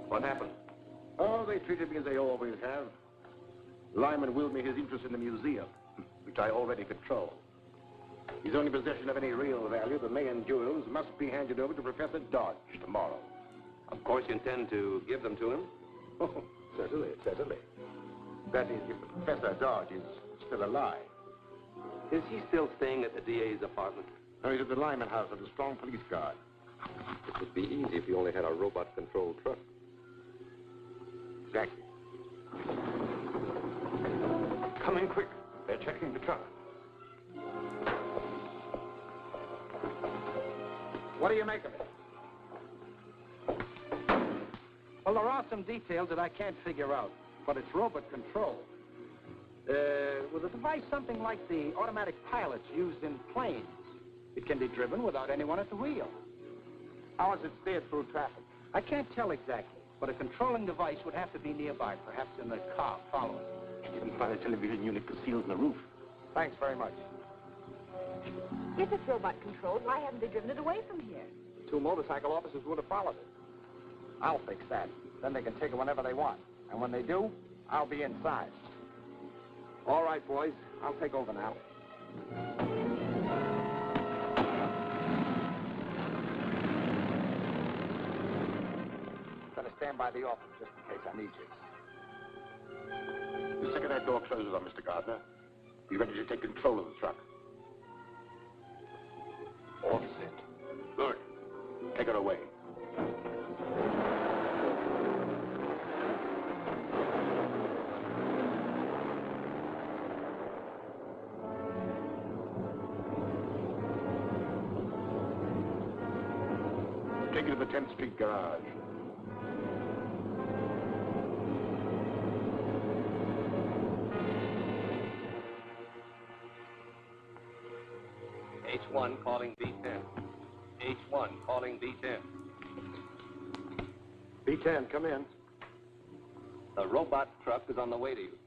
What happened? Oh, they treated me as they always have. Lyman willed me his interest in the museum, which I already control. His only possession of any real value, the Mayan jewels, must be handed over to Professor Dodge tomorrow. Of course you intend to give them to him? Oh, certainly, certainly. That is, if Professor Dodge is still alive. Is he still staying at the DA's apartment? No, he's at the Lyman house under strong police guard. It would be easy if you only had a robot-controlled truck. Exactly. Come in quick. They're checking the truck. What do you make of it? Well, there are some details that I can't figure out, but it's robot control. With a device something like the automatic pilots used in planes, it can be driven without anyone at the wheel. How is it steered through traffic? I can't tell exactly, but a controlling device would have to be nearby, perhaps in the car following. You didn't find a television unit concealed in the roof. Thanks very much. If it's robot controlled, why haven't they driven it away from here? 2 motorcycle officers would have followed it. I'll fix that. Then they can take it whenever they want. And when they do, I'll be inside. All right, boys. I'll take over now. Better stand by the office just in case I need you. The second that door closes on Mr. Gardner, be ready to take control of the truck. All set. Good. Take her away. Take her to the 10th Street garage. H1 calling B10. H1 calling B10. B10, come in. The robot truck is on the way to you.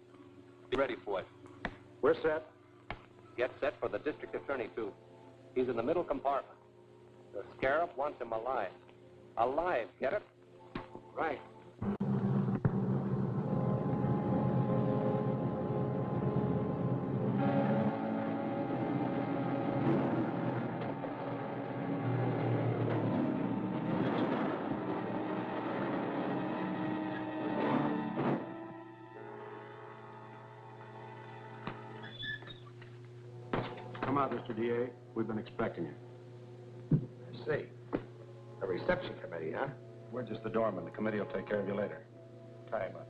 Be ready for it. We're set. Get set for the district attorney, too. He's in the middle compartment. The scarab wants him alive. Alive, get it? Right. Come out, Mr. DA. We've been expecting you. I see. A reception committee, huh? We're just the doorman. The committee will take care of you later. Tie him up.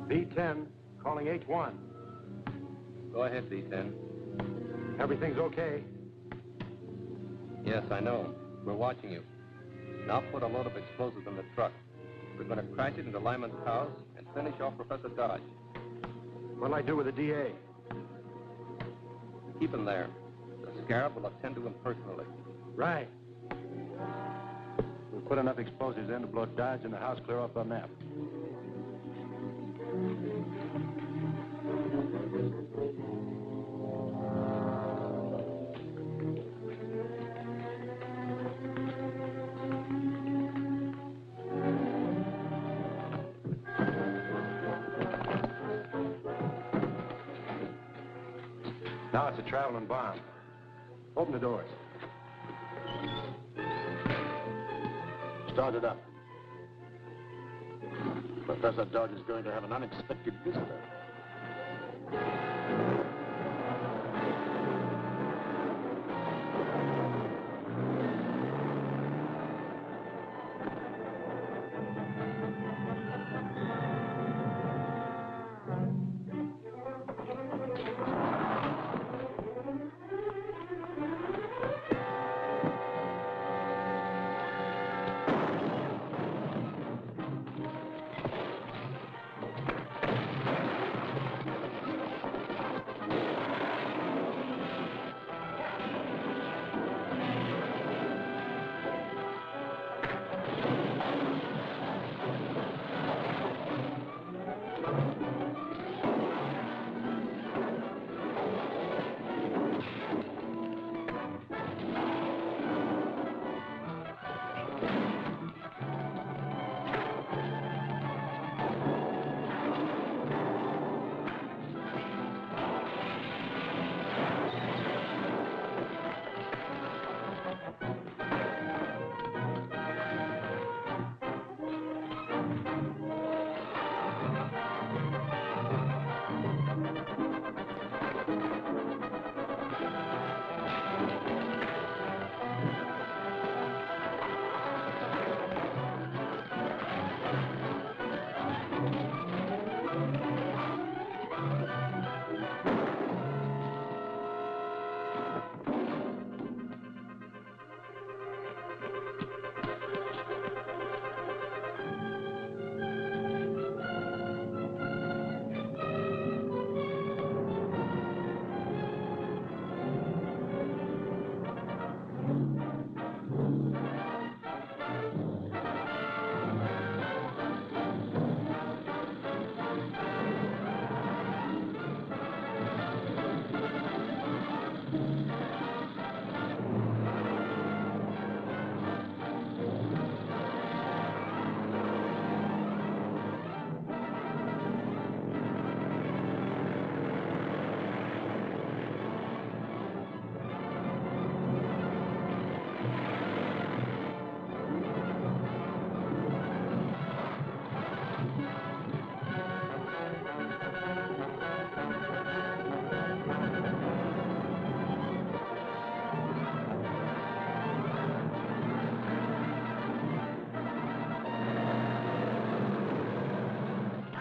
B10, calling H1. Go ahead, B10. Everything's okay. Yes, I know. We're watching you. Now put a load of explosives in the truck. We're going to crash it into Lyman's house and finish off Professor Dodge. What'll I do with the DA? Keep him there. The scarab will attend to him personally. Right. We'll put enough explosives in to blow Dodge and the house clear off the map. Now it's a traveling bomb. Open the doors. Start it up. Professor Dodge is going to have an unexpected visitor.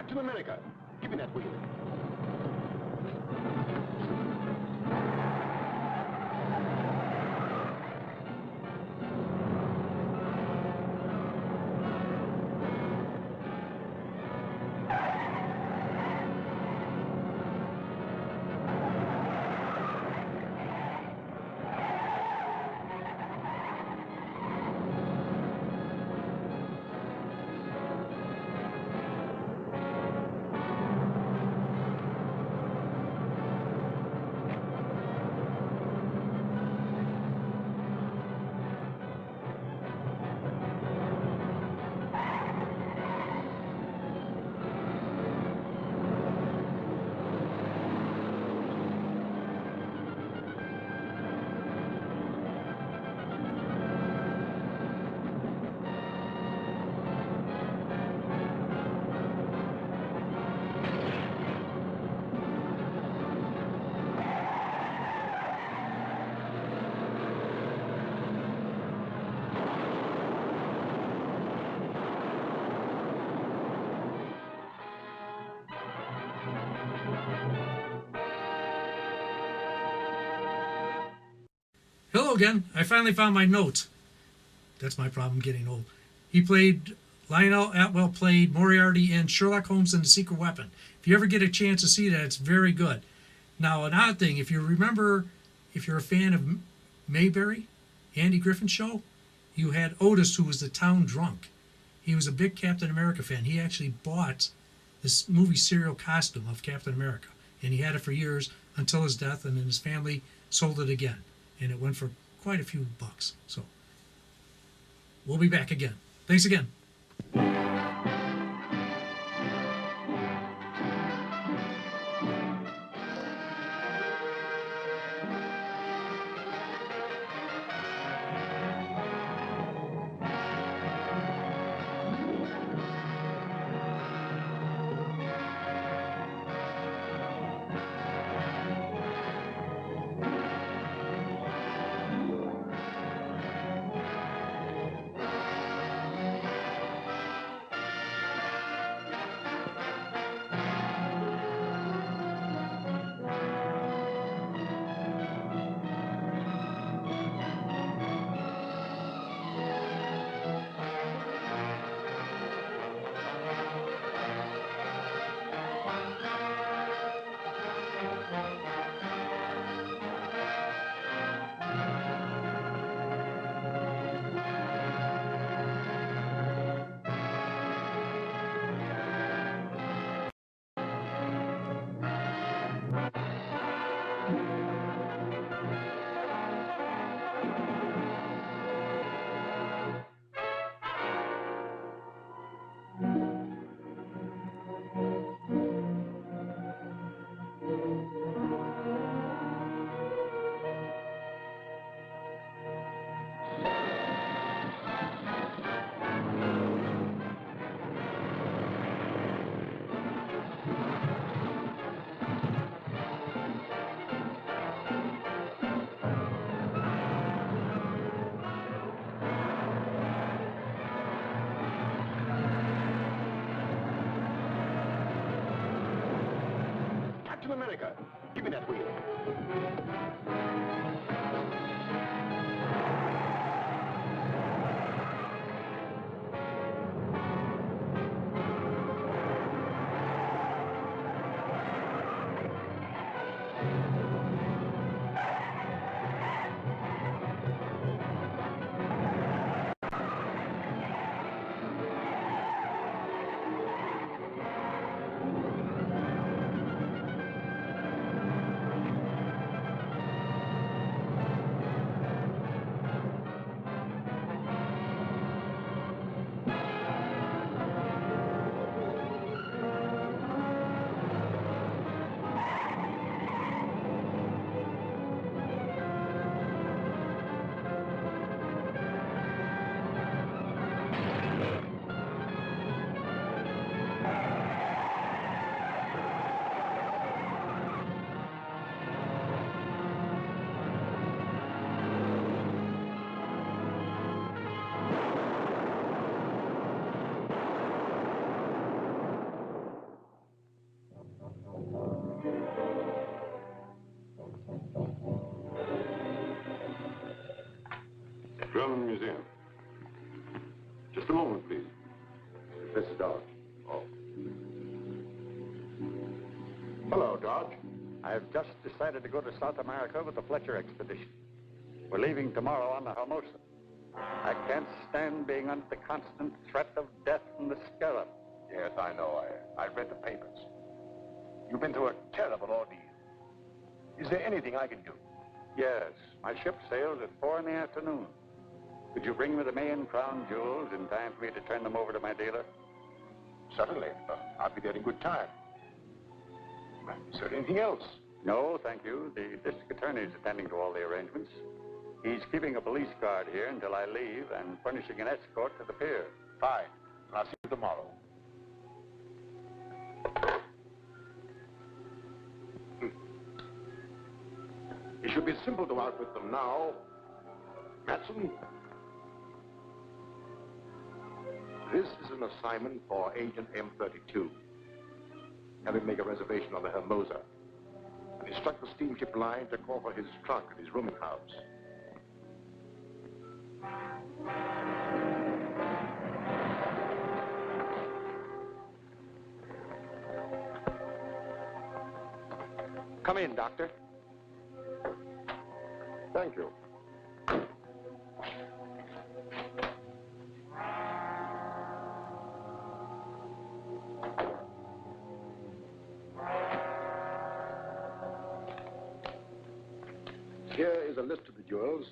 Captain America, give me that wheel. Hello again. I finally found my note. That's my problem getting old. Lionel Atwell played Moriarty in Sherlock Holmes and the Secret Weapon. If you ever get a chance to see that, it's very good. Now, an odd thing, if you remember, if you're a fan of Mayberry, Andy Griffin's show, you had Otis, who was the town drunk. He was a big Captain America fan. He actually bought this movie serial costume of Captain America, and he had it for years until his death, and then his family sold it again, and it went for quite a few bucks. So we'll be back again. Thanks again. Captain America, give me that wheel. German Museum. Just a moment, please. Professor Dodge. Oh. Hello, Dodge. I've just decided to go to South America with the Fletcher expedition. We're leaving tomorrow on the Hermosa. I can't stand being under the constant threat of death from the scarab. Yes, I know. I read the papers. You've been through a terrible ordeal. Is there anything I can do? Yes, my ship sails at 4 in the afternoon. Could you bring me the Mayan crown jewels in time for me to turn them over to my dealer? Certainly. I'll be there in good time. Is there anything else? No, thank you. The district attorney is attending to all the arrangements. He's keeping a police guard here until I leave and furnishing an escort to the pier. Fine. I'll see you tomorrow. It should be simple to outwit them now. Matson, this is an assignment for Agent M32. Have him make a reservation on the Hermosa and instruct the steamship line to call for his trunk at his rooming house. Come in, Doctor. Thank you. Here is a list of the jewels.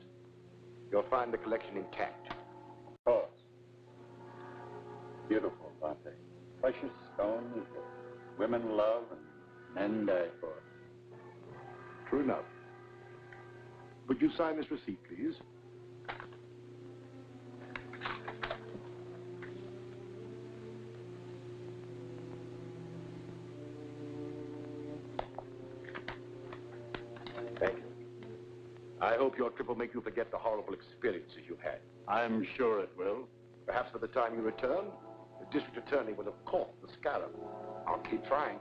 You'll find the collection intact. Oh. Beautiful, aren't they? Precious stones that women love and men die for. True enough. Would you sign this receipt, please? Thank you. I hope your trip will make you forget the horrible experiences you've had. I'm sure it will. Perhaps by the time you return, the district attorney will have caught the scarab. I'll keep trying.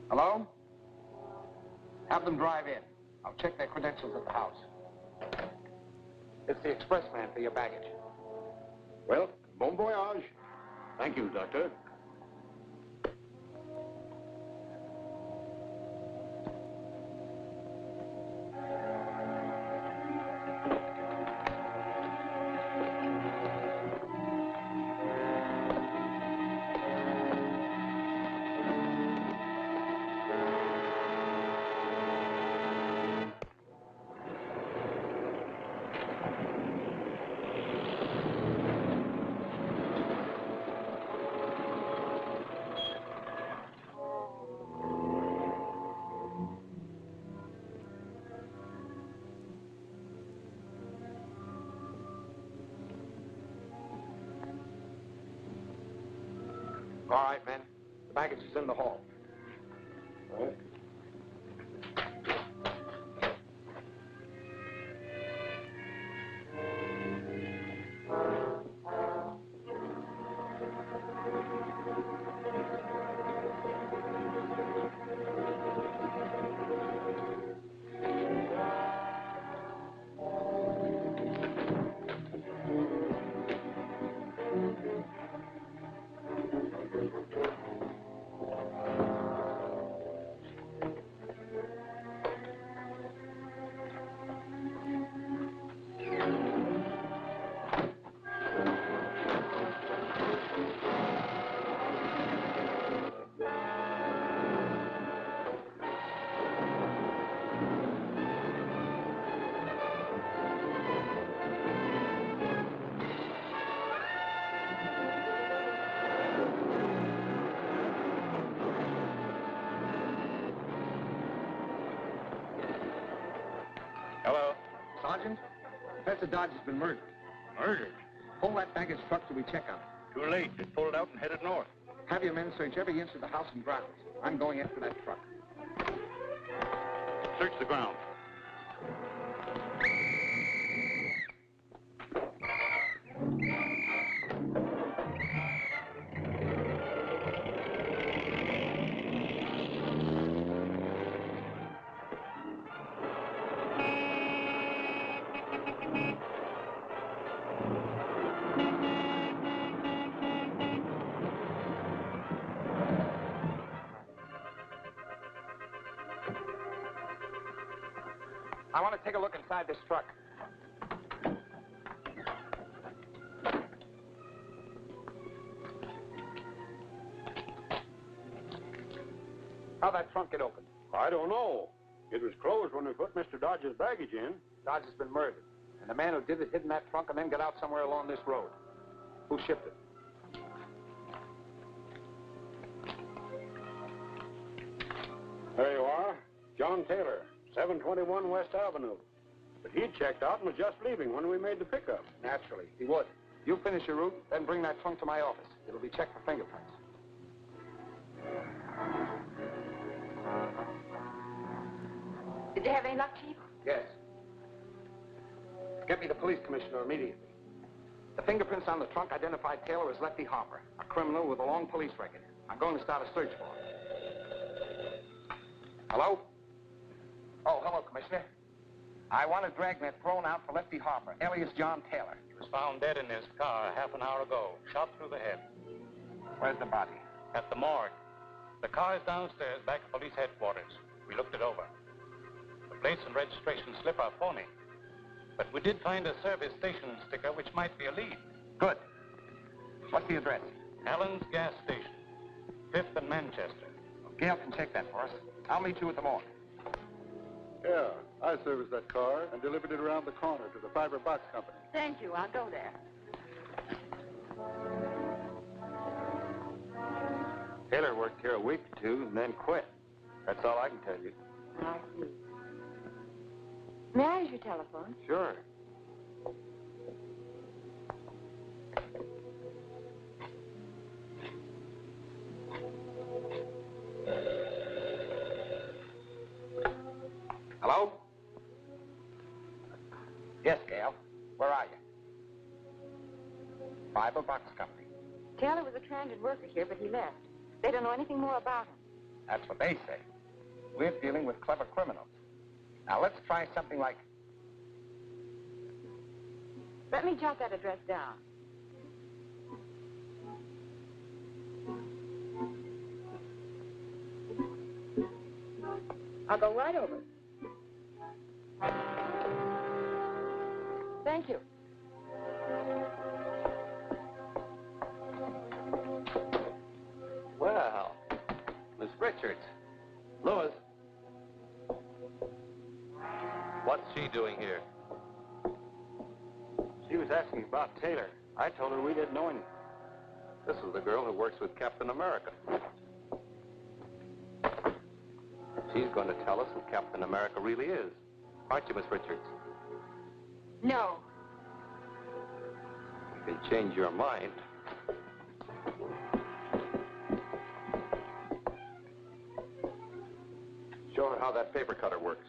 Hello? Have them drive in. I'll check their credentials at the house. It's the expressman for your baggage. Well, bon voyage. Thank you, Doctor. All right, men. The baggage is in the hall. All right. Hello? Sergeant, Professor Dodge has been murdered. Murdered? Pull that baggage truck till we check on it. Too late. It pulled out and headed north. Have your men search every inch of the house and grounds. I'm going after that truck. Search the ground. I want to take a look inside this truck. How'd that trunk get open? I don't know. It was closed when we put Mr. Dodge's baggage in. Dodge has been murdered. And the man who did it hid in that trunk and then got out somewhere along this road. Who shipped it? There you are. John Taylor, 721 West Avenue. But he checked out and was just leaving when we made the pickup. Naturally, he would. You finish your route, then bring that trunk to my office. It'll be checked for fingerprints. Did you have any luck, Chief? Yes. Get me the police commissioner immediately. The fingerprints on the trunk identified Taylor as Lefty Harper, a criminal with a long police record. I'm going to start a search for him. Hello? Commissioner. I want a dragnet thrown out for Lefty Harper, alias John Taylor. He was found dead in his car half an hour ago, shot through the head. Where's the body? At the morgue. The car is downstairs back at police headquarters. We looked it over. The plates and registration slip are phony. But we did find a service station sticker which might be a lead. Good. What's the address? Allen's Gas Station, 5th and Manchester. Gail can check that for us. I'll meet you at the morgue. Yeah, I serviced that car and delivered it around the corner to the fiber box company. Thank you. I'll go there. Taylor worked here a week or two and then quit. That's all I can tell you. I see. May I use your telephone? Sure. Hello? Yes, Gail. Where are you? Fiber Box Company. Taylor was a transit worker here, but he left. They don't know anything more about him. That's what they say. We're dealing with clever criminals. Now, let's try something like... Let me jot that address down. I'll go right over. Thank you. Well, Miss Richards. Louis. What's she doing here? She was asking about Taylor. I told her we didn't know anything. This is the girl who works with Captain America. She's going to tell us who Captain America really is. Aren't you, Miss Richards? No. You can change your mind. Show her how that paper cutter works.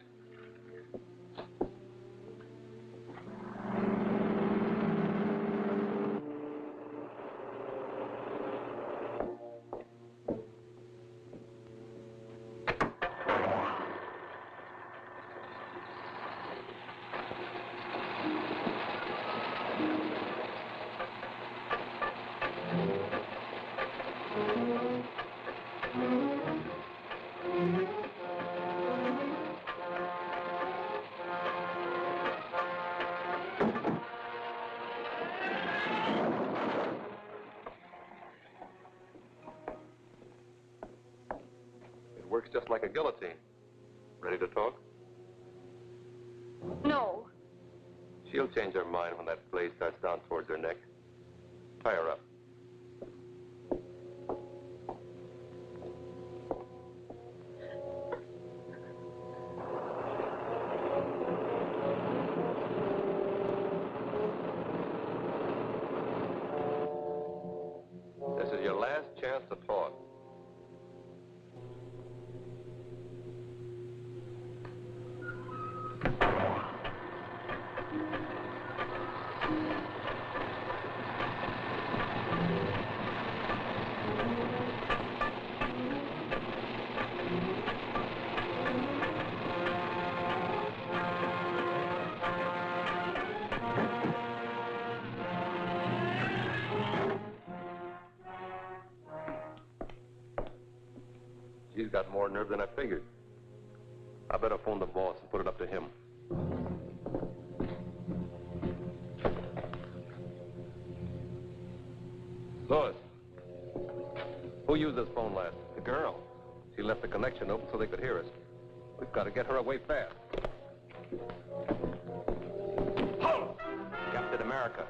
Works just like a guillotine. Ready to talk? No. She'll change her mind when that blade starts down towards her neck. Tie her up. This is your last chance to talk. She's got more nerve than I figured. I better phone the boss and put it up to him. Lois, who used this phone last? The girl. She left the connection open so they could hear us. We've got to get her away fast. Halt! Captain America.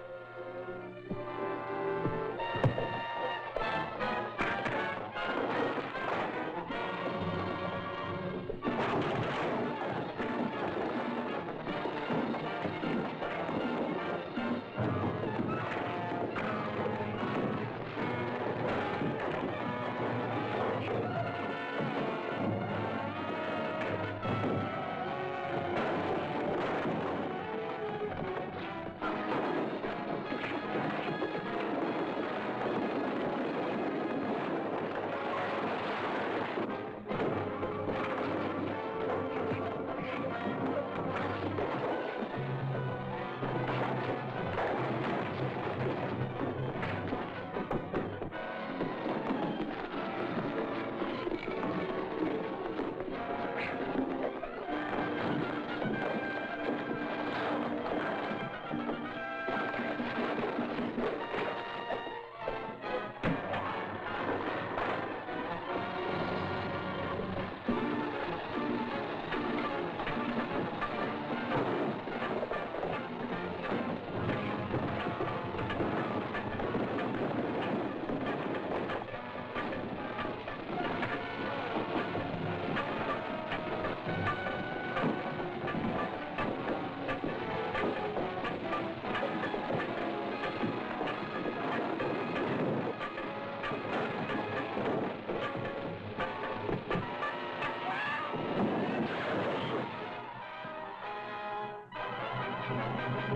Up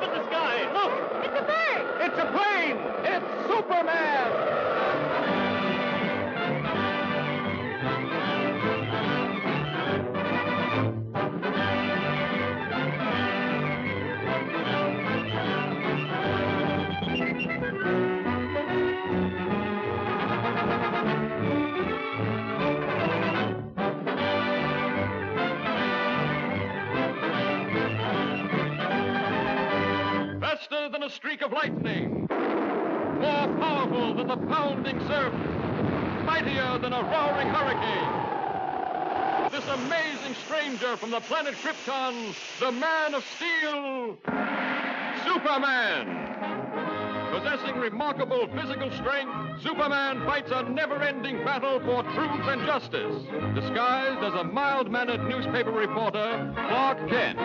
in the sky, look! It's a bird! It's a plane! It's Superman! Faster than a streak of lightning, more powerful than the pounding surf, mightier than a roaring hurricane. This amazing stranger from the planet Krypton, the Man of Steel, Superman. Possessing remarkable physical strength, Superman fights a never-ending battle for truth and justice, disguised as a mild-mannered newspaper reporter, Clark Kent.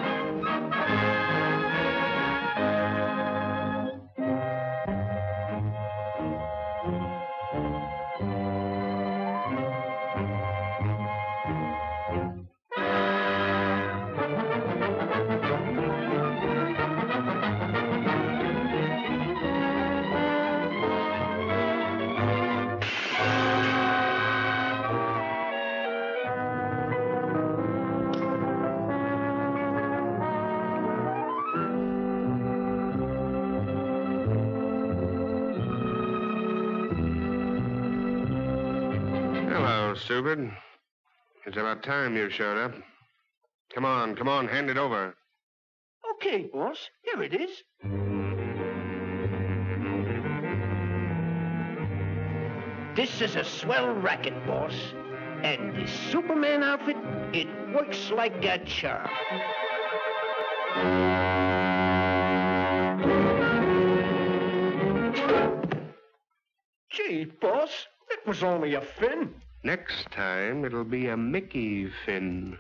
Hello, stupid. It's about time you showed up. Come on, hand it over. Okay, boss. Here it is. This is a swell racket, boss. And this Superman outfit, it works like a charm. Gee, boss, it was only a fin. Next time, it'll be a Mickey fin.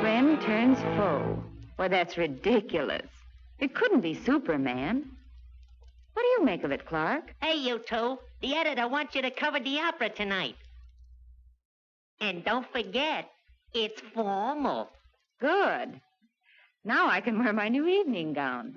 Friend turns foe. Well, that's ridiculous. It couldn't be Superman. What do you make of it, Clark? Hey, you two. The editor wants you to cover the opera tonight. And don't forget, it's formal. Good. Now I can wear my new evening gown.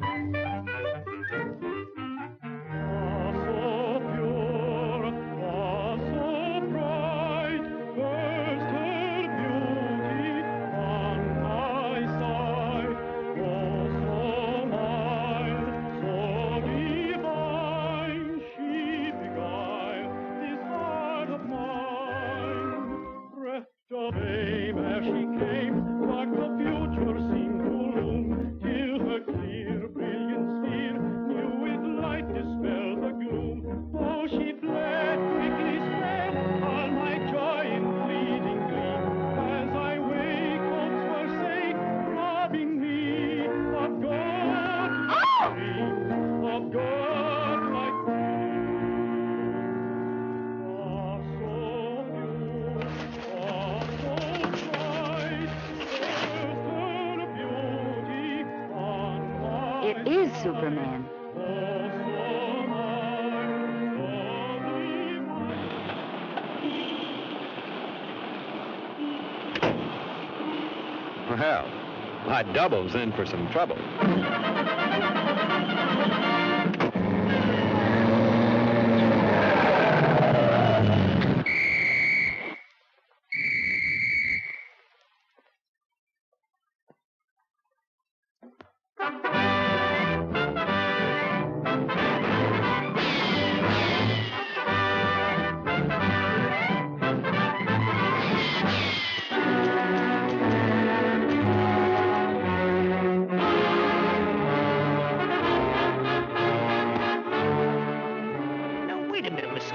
It is Superman. Well, my double's in for some trouble.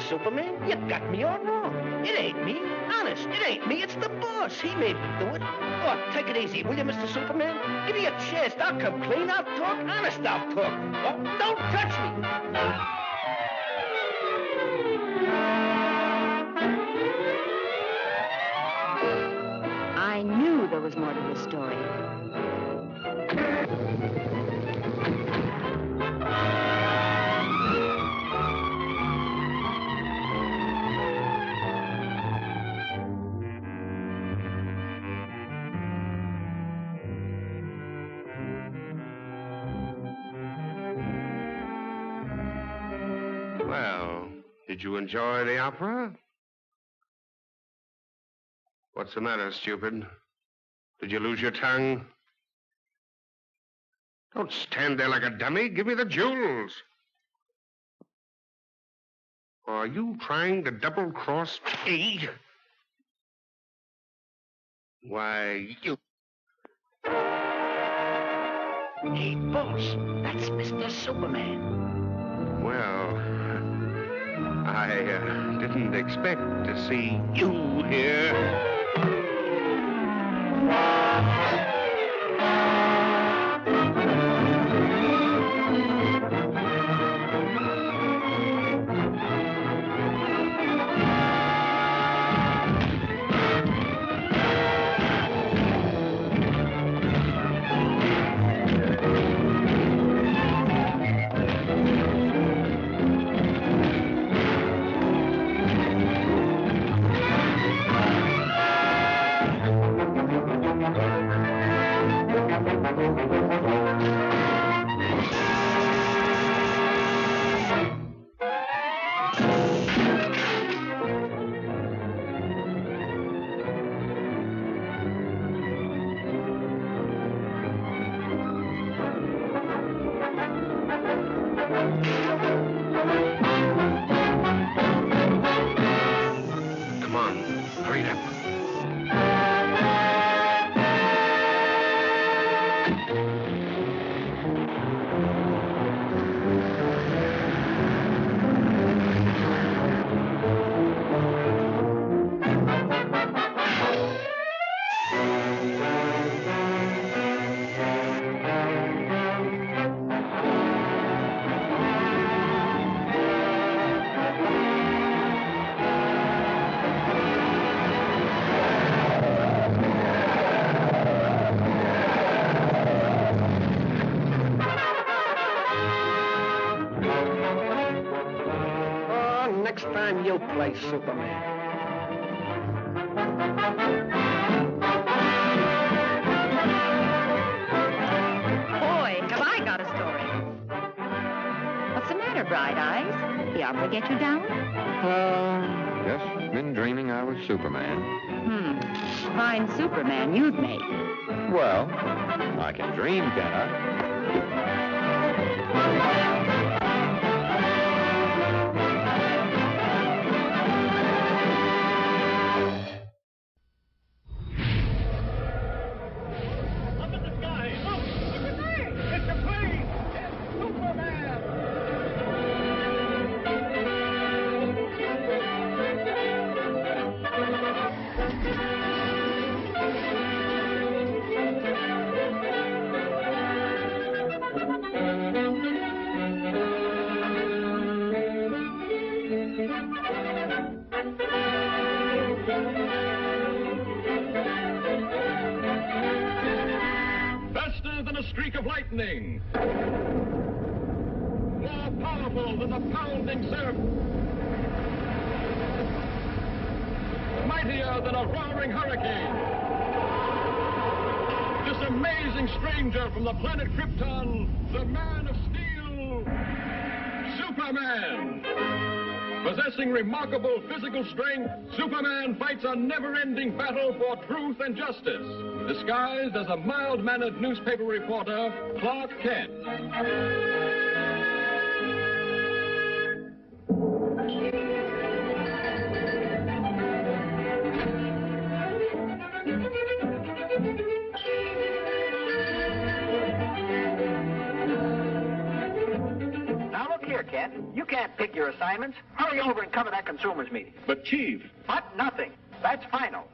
Superman, you got me all wrong. It ain't me. Honest, it ain't me. It's the boss. He made me do it. Oh, take it easy, will you, Mr. Superman? Give me a chance. I'll come clean. I'll talk. Honest, I'll talk. Oh, don't touch me. Well, did you enjoy the opera? What's the matter, stupid? Did you lose your tongue? Don't stand there like a dummy. Give me the jewels. Are you trying to double-cross me? Why, you... Hey, boss, that's Mr. Superman. Well, I didn't expect to see you here. Next time you play Superman. Boy, have I got a story. What's the matter, Bright Eyes? The opera get you down? Just been dreaming I was Superman. Fine Superman you'd make. Well, I can dream, can I? Faster than a streak of lightning. More powerful than the pounding surf. Mightier than a roaring hurricane. This amazing stranger from the planet Krypton, the Man of Steel, Superman. Possessing remarkable physical strength, Superman fights a never-ending battle for truth and justice, disguised as a mild-mannered newspaper reporter, Clark Kent. Now look here, Kent. You can't pick your assignments. Hurry over and cover that consumers meeting. But, Chief... But nothing. That's final.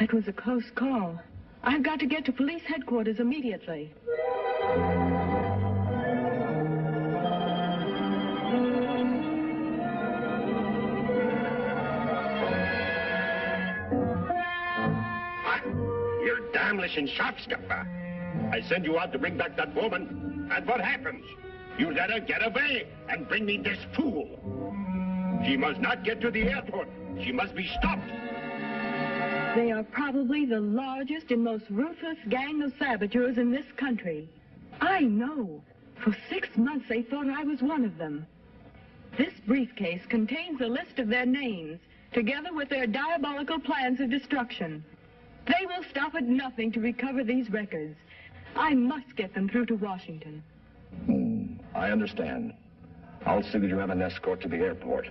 That was a close call. I've got to get to police headquarters immediately. You're damnation sharpskipper. I send you out to bring back that woman, and what happens? You let her get away and bring me this fool. She must not get to the airport. She must be stopped. They are probably the largest and most ruthless gang of saboteurs in this country. I know. For 6 months they thought I was one of them. This briefcase contains a list of their names, together with their diabolical plans of destruction. They will stop at nothing to recover these records. I must get them through to Washington. I understand. I'll see that you have an escort to the airport.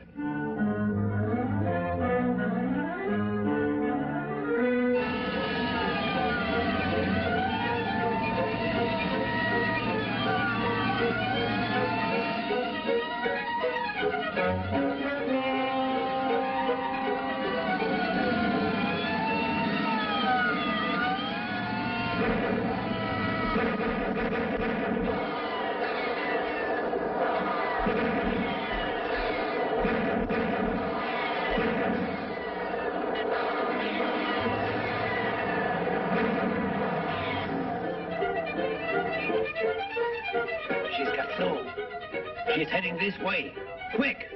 She's got slow. She's heading this way. Quick!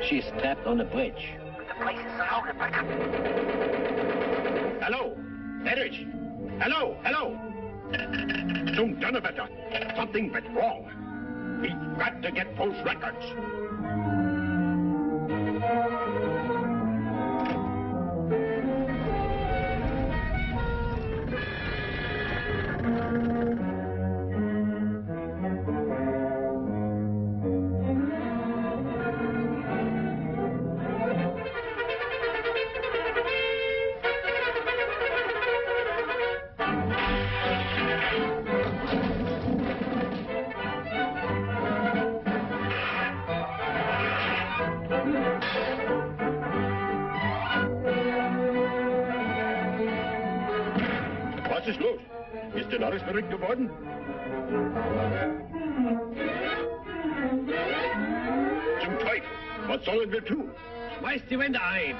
She's trapped on the bridge. The place is surrounded by... Hello? Marriage? Hello? Hello? Some Donnerwetter. Something went wrong. We've got to get those records. Was ist los? Ist denn alles verrückt geworden? Zum Teufel! Was sollen wir tun? Schmeißt die Wände ein!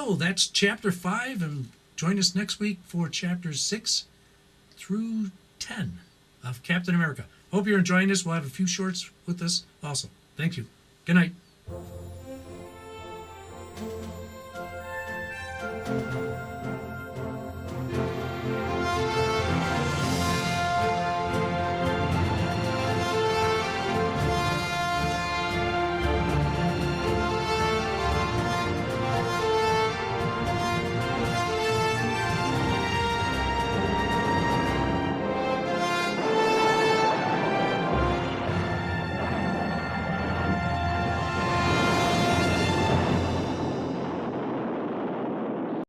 So that's chapter 5, and join us next week for chapters 6 through 10 of Captain America. Hope you're enjoying this. We'll have a few shorts with this also. Thank you. Good night.